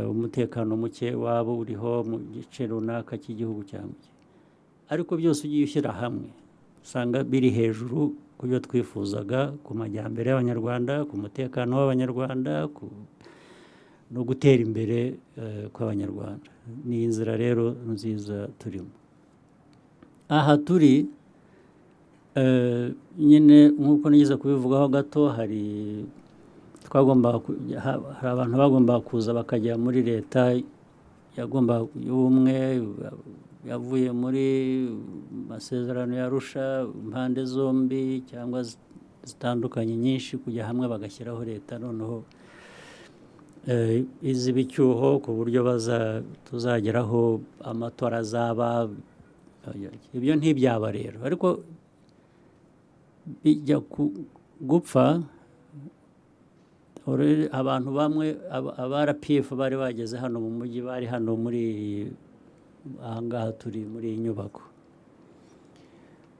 umutekano muke waba uriho mu gice runaka cy'igihugu cyangwa iki. Ariko byose ugiye ushyira hamwe usanga biri hejuru ku byo twifuzaga, ku majyambere y'Abanyarwanda, ku mutekano w'Abanyarwanda, no gutera imbere kw'Abanyarwanda. Ni inzira rero nziza turimo. Aha turi nyine nk'uko nigeze kubivugaho gato, hari abantu bagomba kuza bakajya muri leta y'ubumwe, yavuye muri masezerano ya Arusha, impande zombi cyangwa zitandukanye nyinshi, kujya hamwe bagashyiraho leta noneho iziba icyuho ku buryo tuzageraho amatora azaba. Ibyo ntibyaba rero, ariko bijya gupfa. Abantu bamwe aba RPF bari bageze hano mu mujyi, bari hano muri ahangaha turi muri iyi nyubako.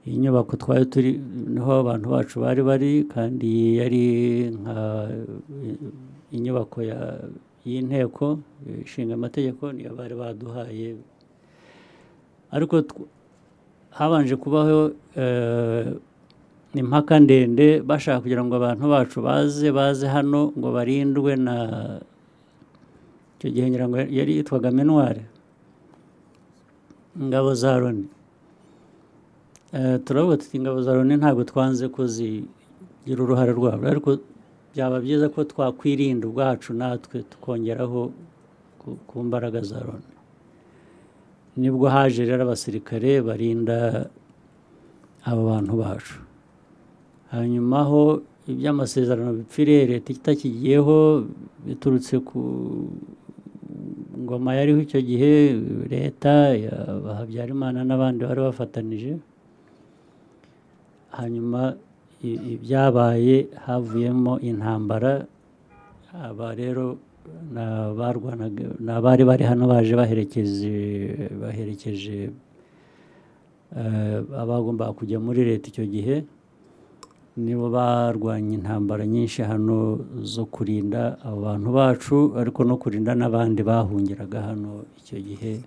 Iyi nyubako twari turi niho abantu bacu bari, kandi yari nka inyubako y'inteko ishinga amategeko, niyo bari baduhaye. Ariko habanje kubaho impaka ndende bashaka kugira ngo abantu bacu baze hano ngo barindwe na, icyo gihe ngira ngo yari yitwaga Menware, ingabo za Loni. Turavuga tuti ingabo za Loni ntabwo twanze ko zigira uruhare rwabo, ariko byaba byiza ko twakwirinda ubwacu natwe tukongeraho ku mbaraga za Loni. Nibwo haje rero abasirikare barinda abo bantu bacu. Hanyuma ho iby'amasezerano bipfiriye leta itakigiyeho biturutse ku ngoma yariho icyo gihe, leta ya Habyarimana n'abandi bari bafatanije. Hanyuma ibyabaye havuyemo intambara. Aba rero n'abari bari hano baje baherekeje abagomba kujya muri leta icyo gihe, nibo barwanya intambara nyinshi hano zo kurinda abo bantu bacu, ariko no kurinda n'abandi bahungiraga hano icyo gihe.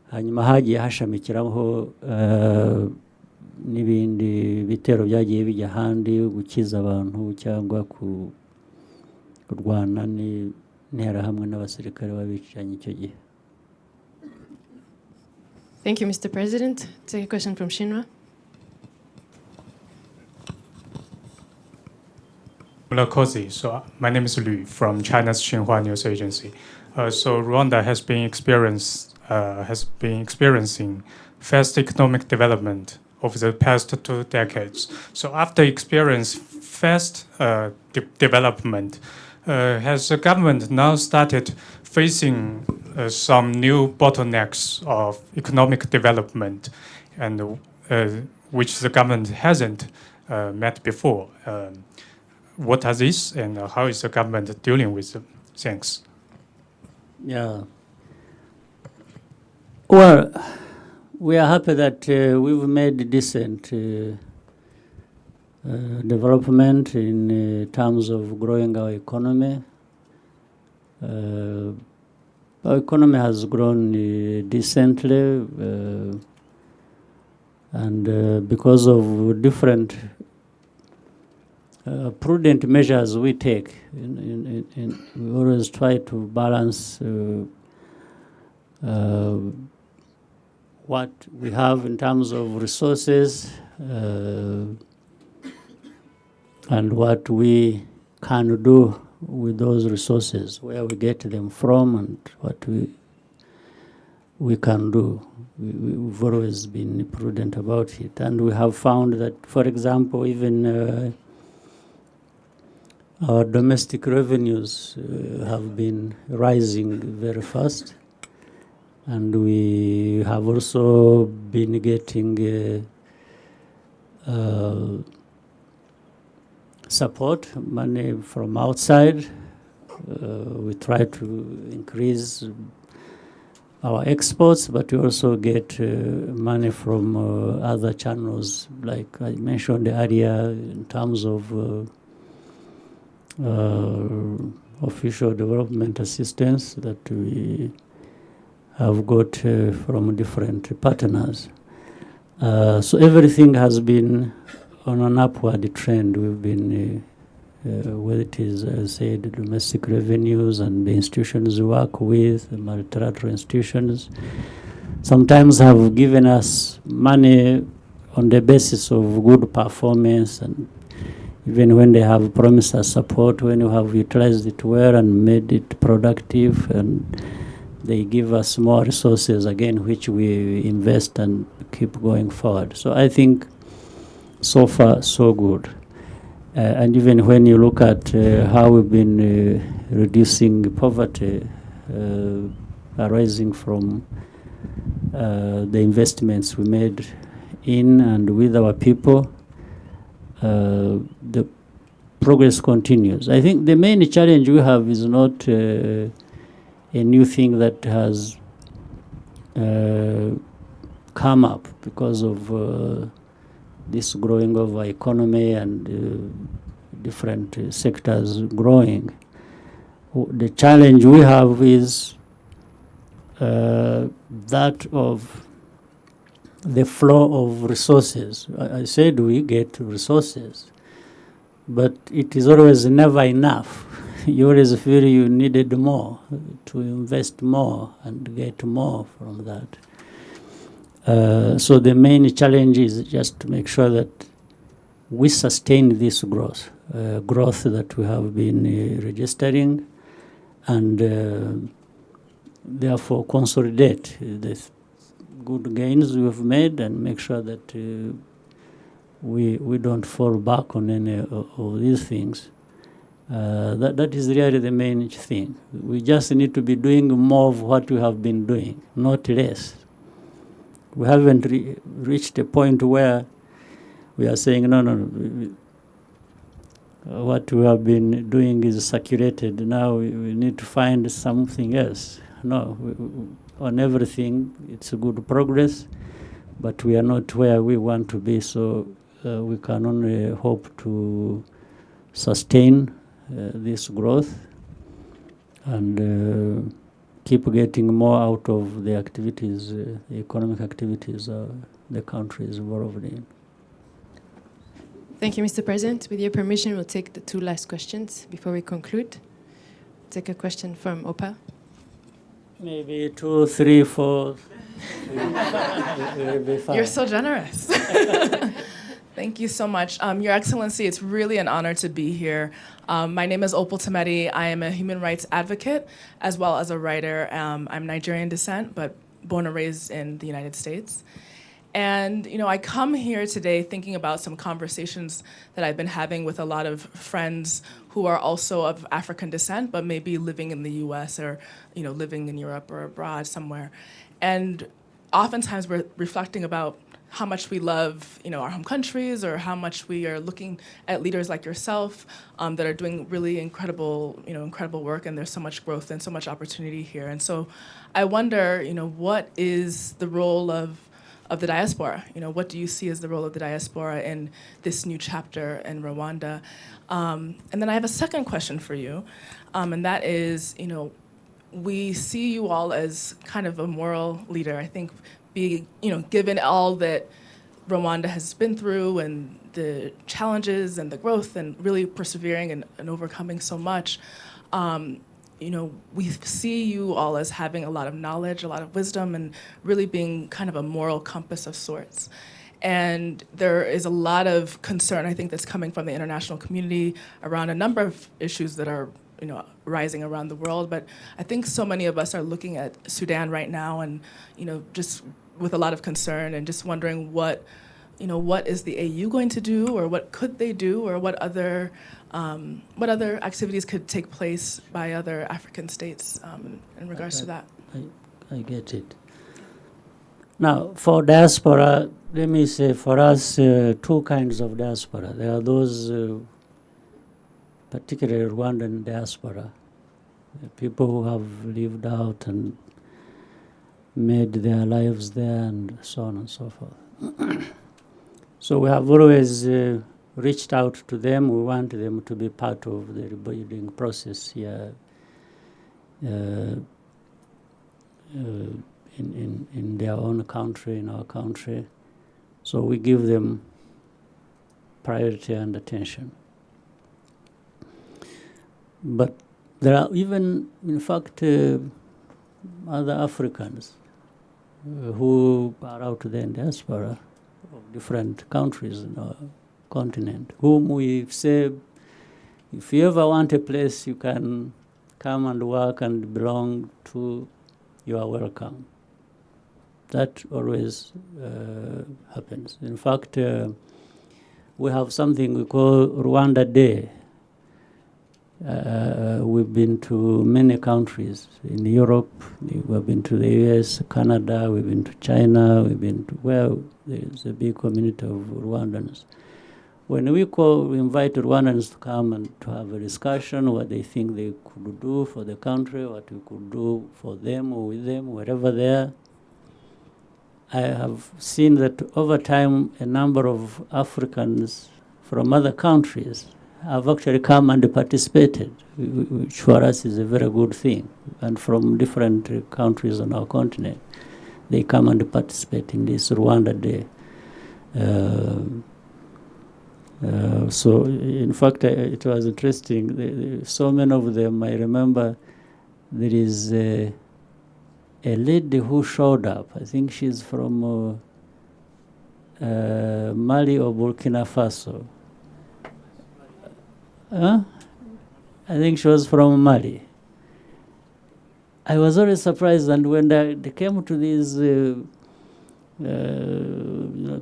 Hanyuma hagiye hashamikiraho n'ibindi bitero byagiye bijya ahandi, gukiza abantu cyangwa kurwana n'interahamwe n'abasirikare babicanye icyo gihe. Thank you, Mr. President. Take a question from Shinra. Kosi. So my name is Lu from China's Xinhua News Agency. So Rwanda has been experiencing fast economic development over the past 2 decades. So after experience fast development, has the government now started facing some new bottlenecks of economic development, and which the government hasn't met before? What are these, and how is the government dealing with them? Thanks. Yeah. Well, we are happy that we've made decent development in terms of growing our economy. Our economy has grown decently, and because of different prudent measures we take, we always try to balance what we have in terms of resources and what we can do with those resources, where we get them from and what we can do. We've always been prudent about it, and we have found that, for example, even our domestic revenues have been rising very fast, and we have also been getting support, money from outside. We try to increase our exports, but we also get money from other channels, like I mentioned earlier, in terms of official development assistance that we have got from different partners. So everything has been on an upward trend. We've been, whether it is, as I said, domestic revenues and the institutions we work with, the multilateral institutions, sometimes have given us money on the basis of good performance, and even when they have promised us support, when you have utilized it well and made it productive, and they give us more resources again, which we invest and keep going forward. So I think so far, so good. And even when you look at how we've been reducing poverty arising from the investments we made in and with our people, the progress continues. I think the main challenge we have is not a new thing that has come up because of this growing of our economy and different sectors growing. The challenge we have is that of the flow of resources. I said we get resources, but it is always never enough. You always feel you needed more, to invest more and get more from that. So the main challenge is just to make sure that we sustain this growth that we have been registering, and therefore consolidate the good gains we've made and make sure that we don't fall back on any of these things. That is really the main thing. We just need to be doing more of what we have been doing, not less. We haven't reached a point where we are saying, no, what we have been doing is circulated. Now we need to find something else. No, on everything, it's a good progress, but we are not where we want to be, so we can only hope to sustain this growth and keep getting more out of the activities, the economic activities the country is involved in. Thank you, Mr. President. With your permission, we'll take the two last questions before we conclude. Take a question from Opa. Maybe 2, 3, 4. You're so generous. Thank you so much. Your Excellency, it's really an honor to be here. My name is Opal Tameti. I am a human rights advocate as well as a writer. I'm Nigerian descent, but born and raised in the United States. And I come here today thinking about some conversations that I've been having with a lot of friends who are also of African descent, but maybe living in the US or living in Europe or abroad somewhere. And oftentimes we're reflecting about how much we love our home countries, or how much we are looking at leaders like yourself that are doing really incredible work, and there's so much growth and so much opportunity here. And so I wonder, what is the role of the diaspora? What do you see as the role of the diaspora in this new chapter in Rwanda? And then I have a second question for you, and that is, we see you all as kind of a moral leader. I think, given all that Rwanda has been through and the challenges and the growth and really persevering and overcoming so much, we see you all as having a lot of knowledge, a lot of wisdom, and really being kind of a moral compass of sorts. And there is a lot of concern, I think, that's coming from the international community around a number of issues that are rising around the world. But I think so many of us are looking at Sudan right now and, just with a lot of concern and just wondering what is the AU going to do, or what could they do, or what other activities could take place by other African states in regards to that? I get it. Now, for diaspora, let me say, for us, two kinds of diaspora. There are those, particularly Rwandan diaspora, people who have lived out and made their lives there and so on and so forth. So we have always reached out to them. We want them to be part of the rebuilding process here in their own country, in our country. So we give them priority and attention. But there are even, in fact, other Africans who are out there in diaspora of different countries in our continent, whom we say, if you ever want a place you can come and work and belong to, you are welcome. That always happens. In fact, we have something we call Rwanda Day. We've been to many countries in Europe. We've been to the US, Canada, we've been to China, we've been to, well, there's a big community of Rwandans. When we invite Rwandans to come and to have a discussion, what they think they could do for the country, what we could do for them or with them, wherever they are, I have seen that over time, a number of Africans from other countries have actually come and participated, which for us is a very good thing. And from different countries on our continent, they come and participate in this Rwanda Day. So, in fact, it was interesting. So many of them, I remember there is a lady who showed up. I think she's from Mali or Burkina Faso. I think she was from Mali. I was always surprised, and when they came to this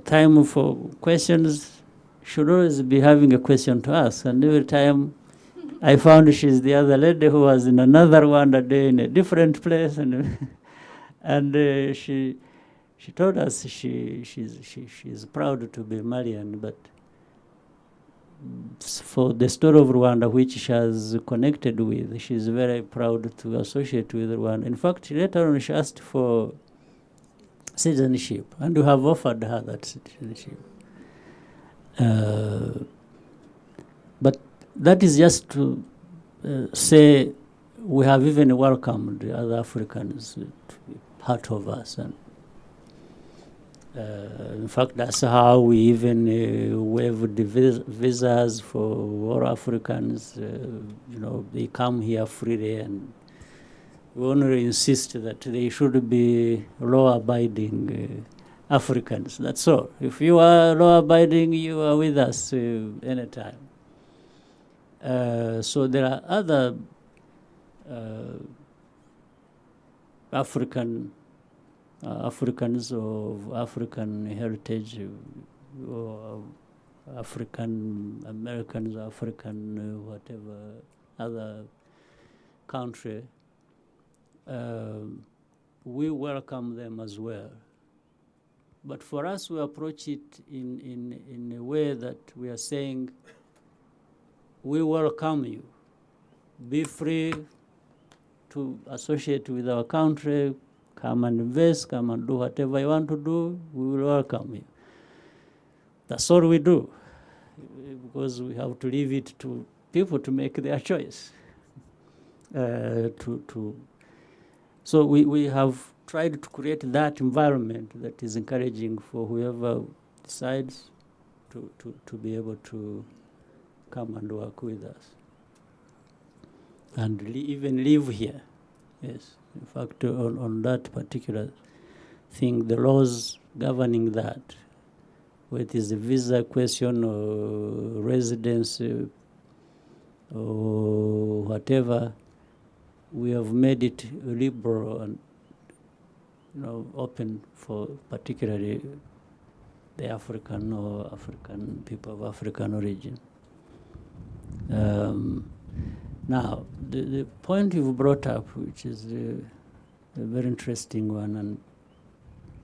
time for questions, she would always be having a question to ask, and every time I found she's the other lady who was in another Rwanda Day in a different place, and and she told us she's proud to be Malian, but for the story of Rwanda, which she has connected with, she's very proud to associate with Rwanda. In fact, later on, she asked for citizenship, and we have offered her that citizenship. But that is just to say we have even welcomed the other Africans to be part of us. And in fact, that's how we even waived the visas for all Africans. They come here freely, and we only insist that they should be law-abiding Africans. That's all. If you are law-abiding, you are with us anytime. So there are other Africans of African heritage, or African Americans, African whatever other country. We welcome them as well. But for us, we approach it in a way that we are saying, we welcome you. Be free to associate with our country. Come and invest, come and do whatever you want to do, we will welcome you. That's all we do, because we have to leave it to people to make their choice. So we have tried to create that environment that is encouraging for whoever decides to be able to come and work with us. And even live here, yes. In fact, on that particular thing, the laws governing that, whether it is a visa question or residence or whatever, we have made it liberal and open for particularly the African or African people of African origin. Now, the point you've brought up, which is a very interesting one and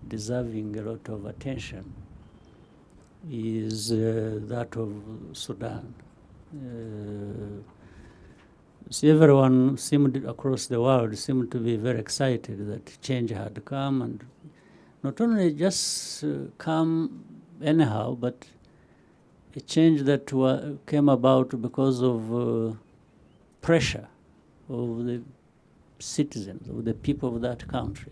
deserving a lot of attention, is that of Sudan. See, everyone seemed across the world seemed to be very excited that change had come, and not only just come anyhow, but a change that came about because of pressure of the citizens, of the people of that country.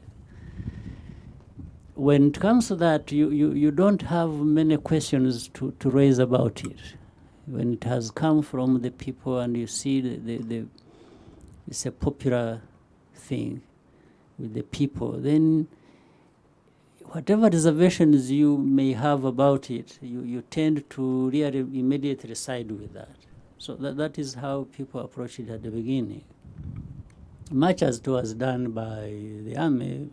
When it comes to that, you don't have many questions to raise about it. When it has come from the people and you see it's a popular thing with the people, then whatever reservations you may have about it, you tend to really immediately side with that. So that is how people approach it at the beginning. Much as it was done by the army,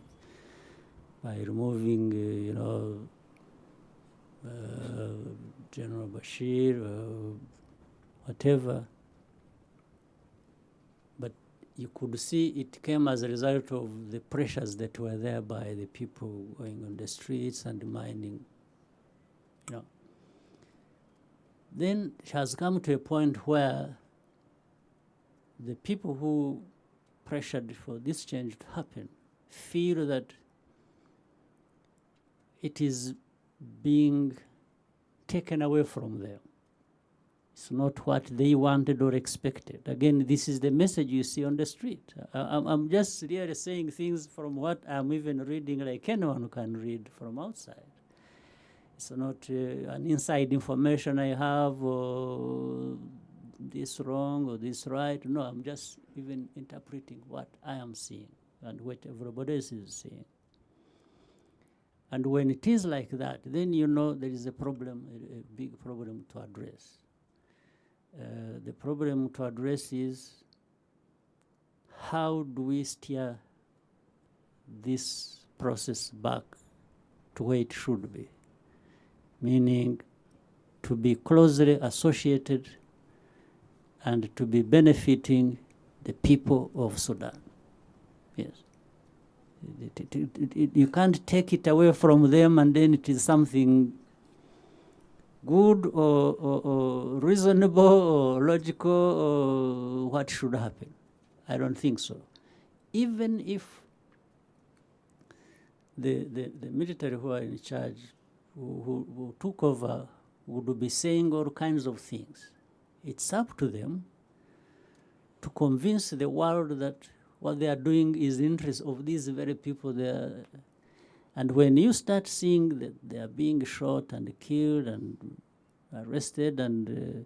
by removing, General Bashir, whatever. But you could see it came as a result of the pressures that were there by the people going on the streets and demanding, Then it has come to a point where the people who pressured for this change to happen feel that it is being taken away from them. It's not what they wanted or expected. Again, this is the message you see on the street. I'm just really saying things from what I'm even reading, like anyone can read from outside. It's not an inside information I have, or this wrong or this right. No, I'm just even interpreting what I am seeing and what everybody else is seeing. And when it is like that, then there is a problem, a big problem to address. The problem to address is, how do we steer this process back to where it should be? Meaning to be closely associated and to be benefiting the people of Sudan. Yes. You can't take it away from them and then it is something good or reasonable or logical or what should happen. I don't think so. Even if the military who are in charge, who took over, would be saying all kinds of things, it's up to them to convince the world that what they are doing is the interest of these very people there. And when you start seeing that they are being shot and killed and arrested, and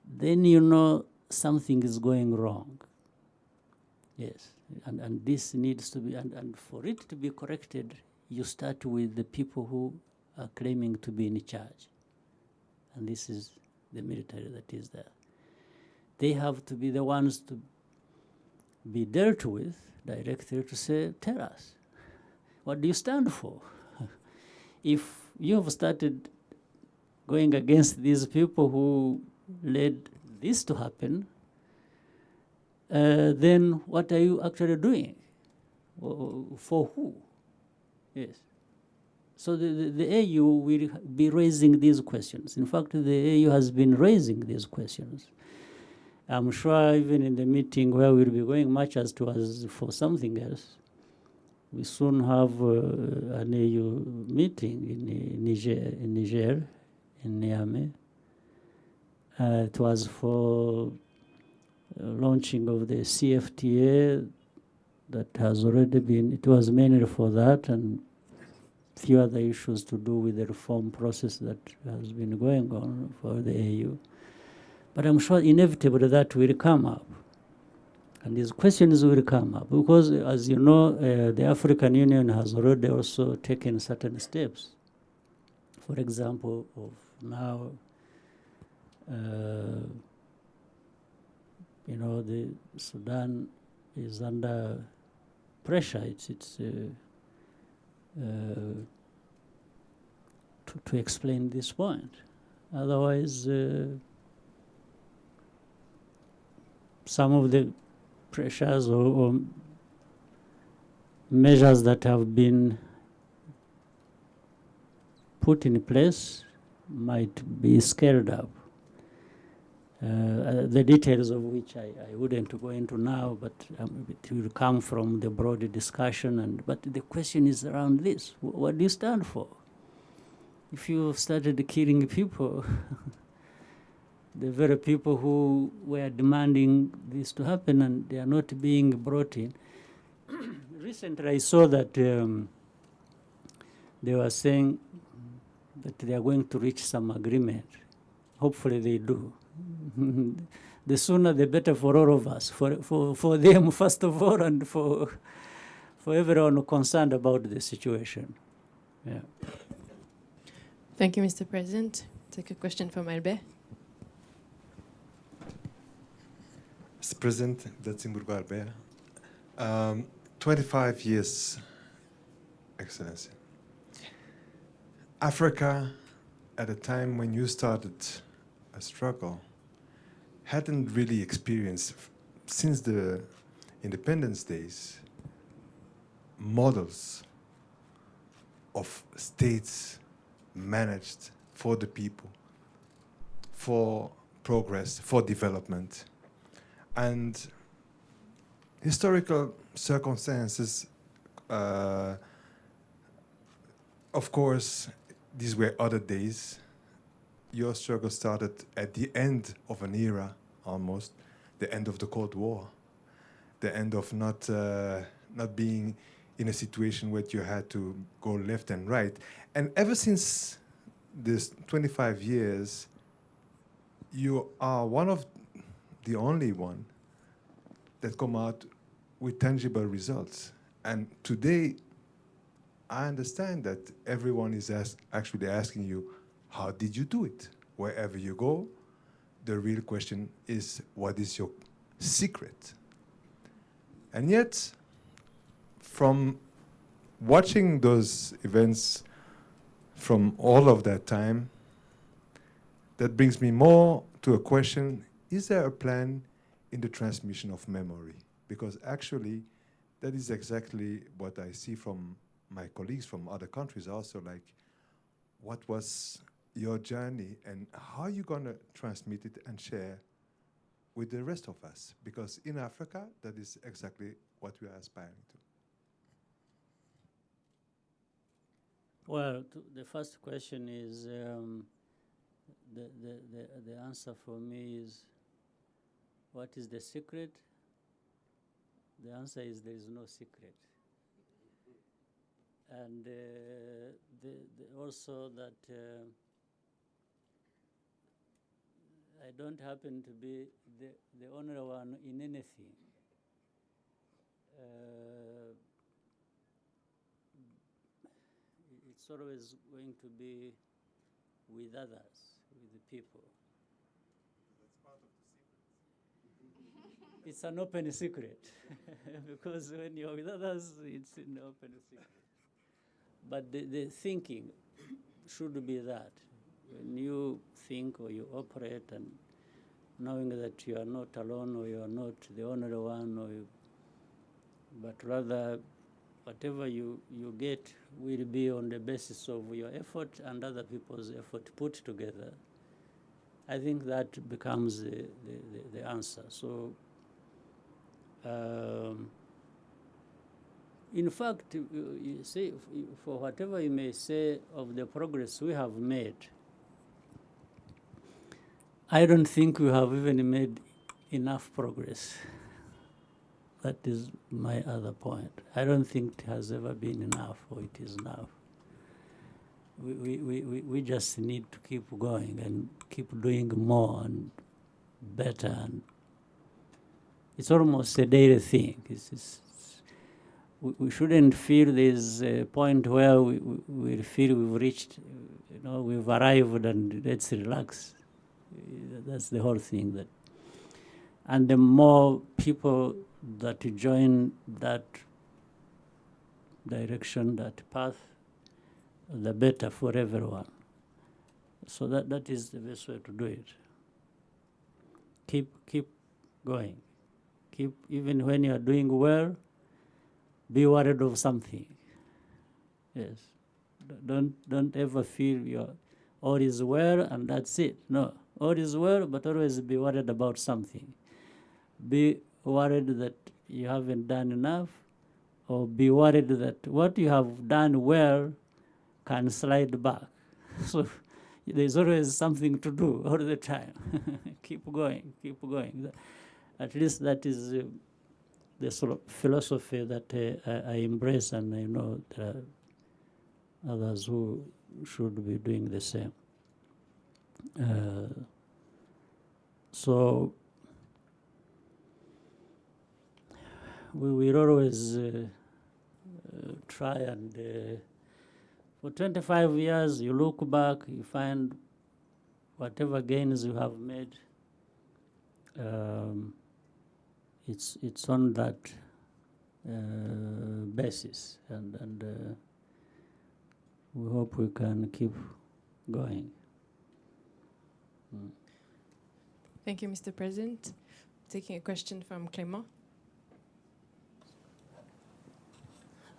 then something is going wrong. Yes, and this needs to be, and for it to be corrected, you start with the people who are claiming to be in charge. And this is the military that is there. They have to be the ones to be dealt with directly, to say, tell us, what do you stand for? If you have started going against these people who led this to happen, then what are you actually doing? For who? Yes. So the AU will be raising these questions. In fact, the AU has been raising these questions. I'm sure even in the meeting where we'll be going much as to as for something else, we soon have an AU meeting in Niger, in Niamey. It was for launching of the CFTA that has already been, it was mainly for that and few other issues to do with the reform process that has been going on for the AU. But I'm sure inevitably that will come up. And these questions will come up because, as you know, the African Union has already also taken certain steps. For example, of now, the Sudan is under pressure. It's to explain this point. Otherwise, some of the pressures or measures that have been put in place might be scared of. The details of which I wouldn't go into now, but it will come from the broader discussion. But the question is around this: what do you stand for? If you started killing people, the very people who were demanding this to happen, and they are not being brought in. Recently, I saw that they were saying that they are going to reach some agreement. Hopefully, they do. The sooner the better for all of us, for them first of all, and for everyone concerned about the situation. Yeah. Thank you, Mr. President. Take a question from Albert. Mr. President, Datsimburgo Albert. 25 years, Excellency. Africa, at a time when you started a struggle, hadn't really experienced, since the independence days, models of states managed for the people, for progress, for development. And historical circumstances, of course, these were other days. Your struggle started at the end of an era, almost, the end of the Cold War, the end of not being in a situation where you had to go left and right. And ever since this 25 years, you are one of the only one that come out with tangible results. And today, I understand that everyone is actually asking you, how did you do it? Wherever you go, the real question is, what is your secret? And yet, from watching those events from all of that time, that brings me more to a question, is there a plan in the transmission of memory? Because actually, that is exactly what I see from my colleagues from other countries also, like, what was your journey and how are you going to transmit it and share with the rest of us? Because in Africa, that is exactly what we are aspiring to. Well, the first question is, the answer for me is, what is the secret? The answer is there is no secret. And also that I don't happen to be the only one in anything. It's always going to be with others, with the people. That's part of the secret. It's an open secret, because when you're with others, it's an open secret. But the thinking should be that. When you think or you operate, and knowing that you are not alone or you are not the only one, but rather whatever you get will be on the basis of your effort and other people's effort put together. I think that becomes the answer. So, in fact, you see, for whatever you may say of the progress we have made, I don't think we have even made enough progress. That is my other point. I don't think it has ever been enough, or it is enough. We just need to keep going and keep doing more and better. And it's almost a daily thing. We shouldn't feel there's a point where we feel we've reached, we've arrived and let's relax. That's the whole thing. And the more people that join that direction, that path, the better for everyone. So that is the best way to do it. Keep going. Even when you are doing well, be worried of something. Yes. Don't ever feel all is well and that's it. No, all is well, but always be worried about something. Be worried that you haven't done enough, or be worried that what you have done well can slide back. So there's always something to do all the time. Keep going, keep going. At least that is the sort of philosophy that I embrace, and I know there are others who should be doing the same. So we will always try and for 25 years you look back, you find whatever gains you have made, it's on that basis, and we hope we can keep going. Thank you, Mr. President. Taking a question from Clément.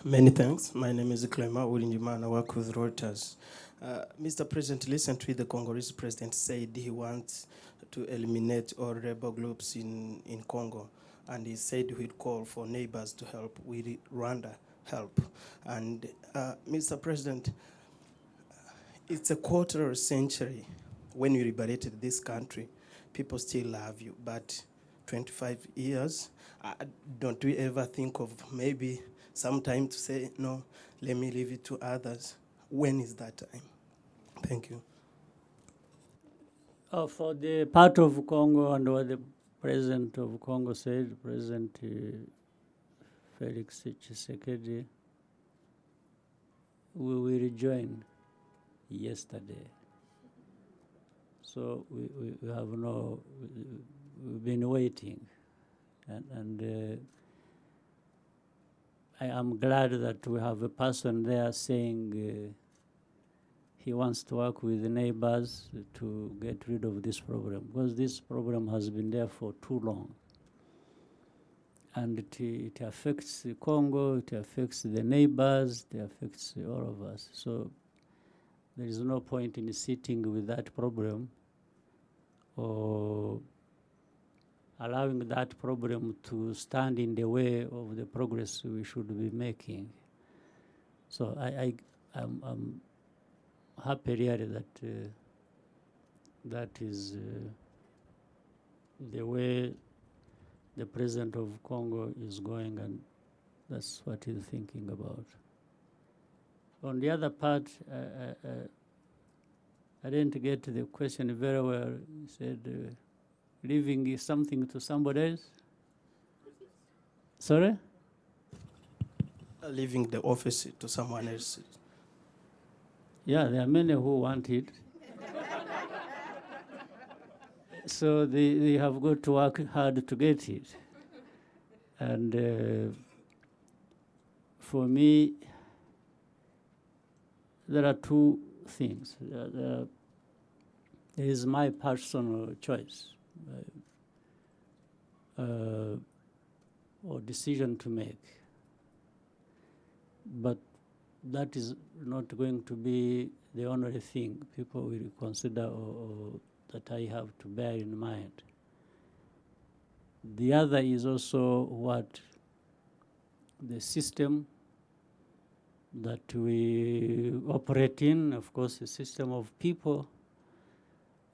Many thanks. My name is Clément Ulinjimana. I work with Reuters. Mr. President, recently the Congolese president said he wants to eliminate all rebel groups in Congo, and he said he'd call for neighbors to help with Rwanda help. And Mr. President, it's a quarter of a century when you liberated this country. People still love you, but 25 years, don't we ever think of maybe sometime to say, no, let me leave it to others? When is that time? Thank you. For the part of Congo and what the President of Congo said, President Felix Tshisekedi, we rejoined yesterday. So we have we've been waiting. And I am glad that we have a person there saying he wants to work with the neighbors to get rid of this problem, because this problem has been there for too long. And it affects Congo, it affects the neighbors, it affects all of us. So there is no point in sitting with that problem or allowing that problem to stand in the way of the progress we should be making. So I'm happy really that that is the way the President of Congo is going, and that's what he's thinking about. On the other part, I didn't get the question very well. He said, leaving something to somebody else? Sorry? Leaving the office to someone else. Yeah, there are many who want it. So they have got to work hard to get it. And for me, there are two things. There is my personal choice or decision to make. But that is not going to be the only thing people will consider or that I have to bear in mind. The other is also what the system that we operate in, of course, a system of people,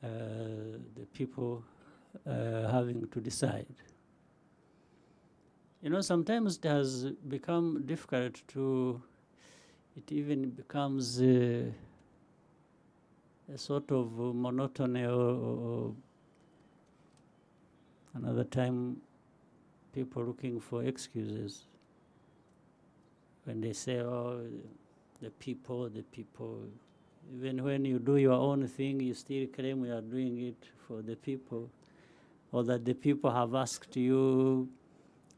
the people having to decide. You know, sometimes it has become difficult to, it even becomes a sort of monotony or another time people looking for excuses when they say, oh, the people. Even when you do your own thing, you still claim you are doing it for the people, or that the people have asked you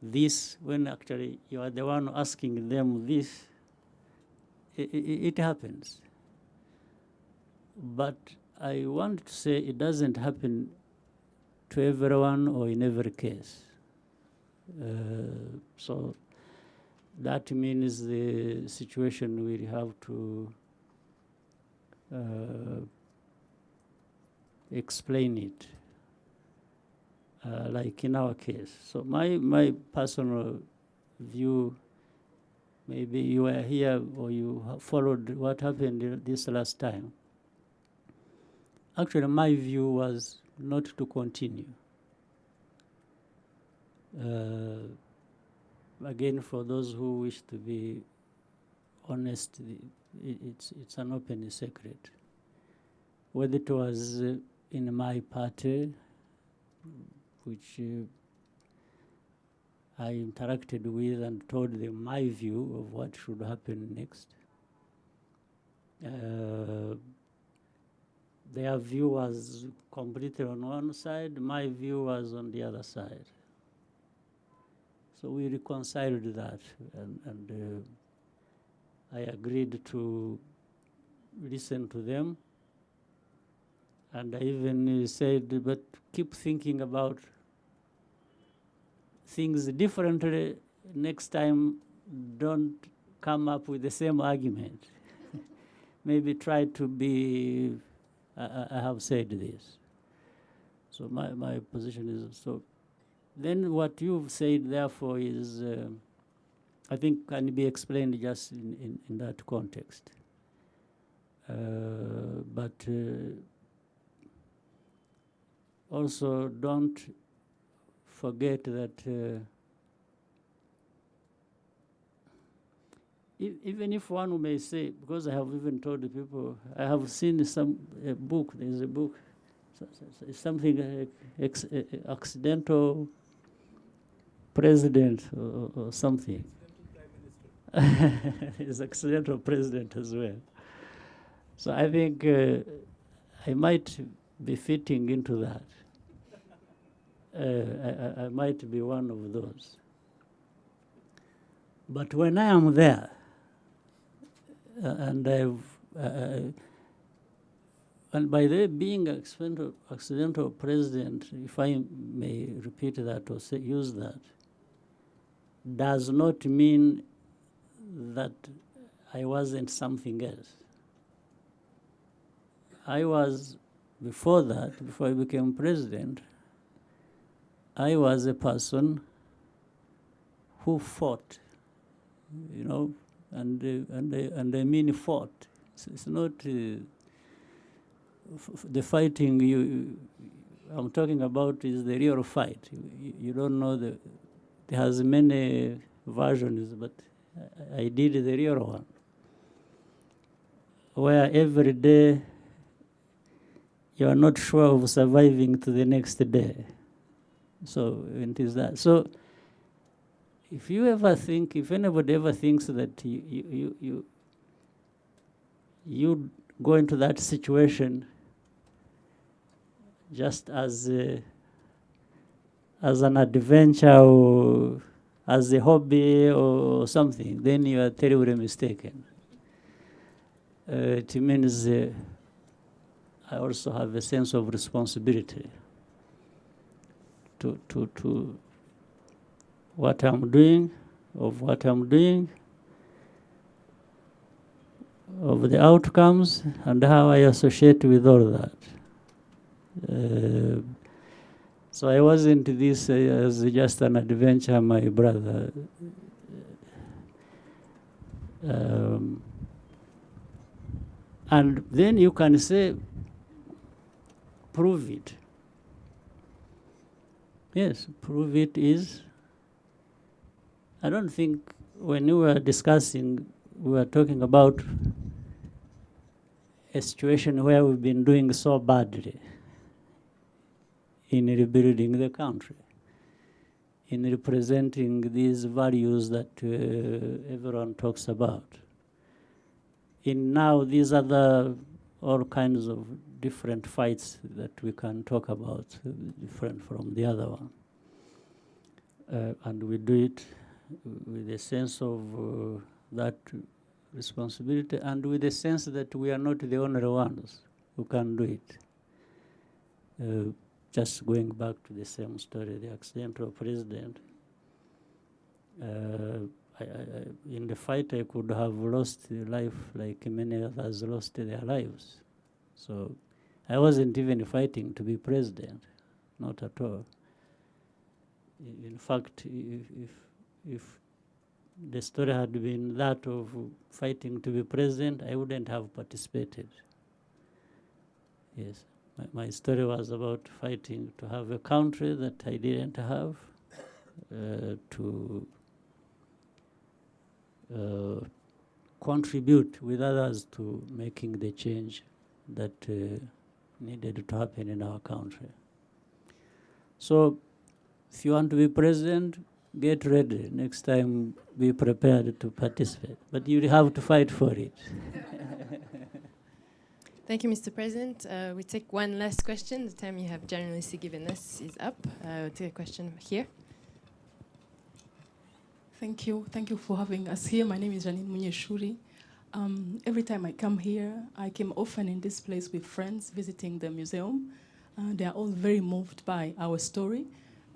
this, when actually you are the one asking them this. It happens. But I want to say it doesn't happen to everyone or in every case. So that means the situation will have to explain it, like in our case. So my personal view, maybe you were here or you followed what happened this last time. Actually, my view was not to continue. Again, for those who wish to be honest, it's an open secret. Whether it was in my party, which I interacted with and told them my view of what should happen next. Their view was completely on one side, my view was on the other side. So we reconciled that, and I agreed to listen to them. And I even said, but keep thinking about things differently. Next time, don't come up with the same argument. Maybe try to be, I have said this. So my position is, so then what you've said, therefore, is, I think, can be explained just in that context. But also don't forget that even if one may say, because I have even told the people, I have seen a book, there's a book, it's something accidental president or something. He's accidental president as well. So I think I might be fitting into that. I might be one of those. But when I am there, and by the way, being accidental president, if I may repeat that or use that, does not mean that I wasn't something else. I was, before that, before I became president, I was a person who fought, you know, and I mean fought. It's not the fighting I'm talking about is the real fight. You don't know it has many versions, but I did the real one, where every day you are not sure of surviving to the next day. So it is that. So if you ever think, if anybody ever thinks that you go into that situation just as an adventure or as a hobby or something, then you are terribly mistaken. It means I also have a sense of responsibility to what I'm doing, of the outcomes, and how I associate with all that. So I wasn't this as just an adventure, my brother. And then you can say, prove it. Yes, prove it is. I don't think when we were discussing, we were talking about a situation where we've been doing so badly in rebuilding the country, in representing these values that everyone talks about. In now these other all kinds of different fights that we can talk about, different from the other one. And we do it with a sense of that responsibility and with a sense that we are not the only ones who can do it. Just going back to the same story, the accidental president, in the fight I could have lost life like many others lost their lives. So I wasn't even fighting to be president, not at all. In fact, if the story had been that of fighting to be president, I wouldn't have participated. Yes, my story was about fighting to have a country that I didn't have, to contribute with others to making the change that needed to happen in our country. So if you want to be president, get ready. Next time, be prepared to participate. But you have to fight for it. Thank you, Mr. President. We take one last question. The time you have generously given us is up. We'll take a question here. Thank you. Thank you for having us here. My name is Janine Munyeshuri. Every time I come here, I came often in this place with friends visiting the museum. They are all very moved by our story,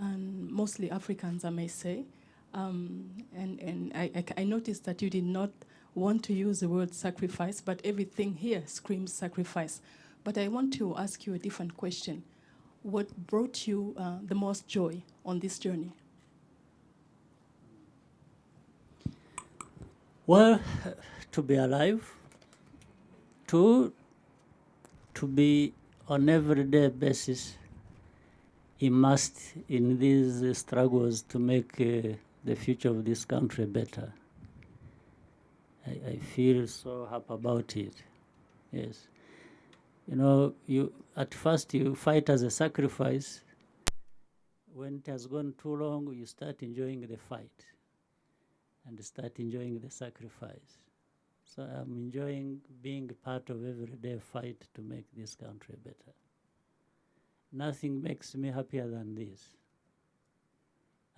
and mostly Africans, I may say. And I noticed that you did not want to use the word sacrifice, but everything here screams sacrifice. But I want to ask you a different question. What brought you the most joy on this journey? Well, to be alive, to be on everyday basis immersed in these struggles to make the future of this country better. I feel so happy about it. Yes. You know, at first you fight as a sacrifice. When it has gone too long, you start enjoying the fight and start enjoying the sacrifice. So I'm enjoying being part of everyday fight to make this country better. Nothing makes me happier than this.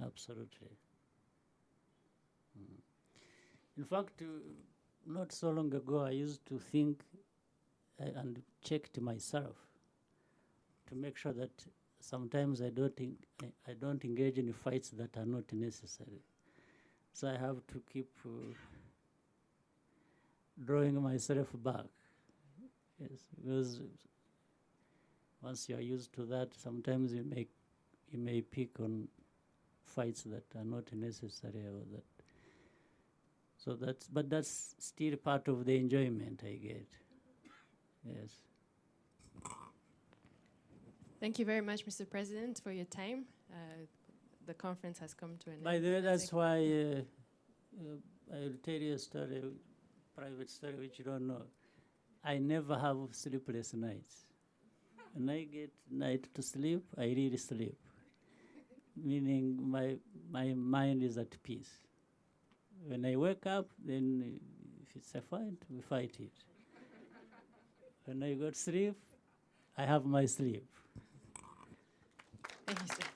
Absolutely. In fact, not so long ago, I used to think and checked myself to make sure that sometimes I don't engage in fights that are not necessary. So I have to keep drawing myself back. Yes, because once you are used to that, sometimes you may pick on fights that are not necessary or that. So that's still part of the enjoyment I get. Yes. Thank you very much, Mr. President, for your time. The conference has come to an end. By the way, that's why I'll tell you a story, private story, which you don't know. I never have sleepless nights. When I get night to sleep, I really sleep, meaning my mind is at peace. When I wake up, then if it's a fight, we fight it. When I go to sleep, I have my sleep. Thank you, sir.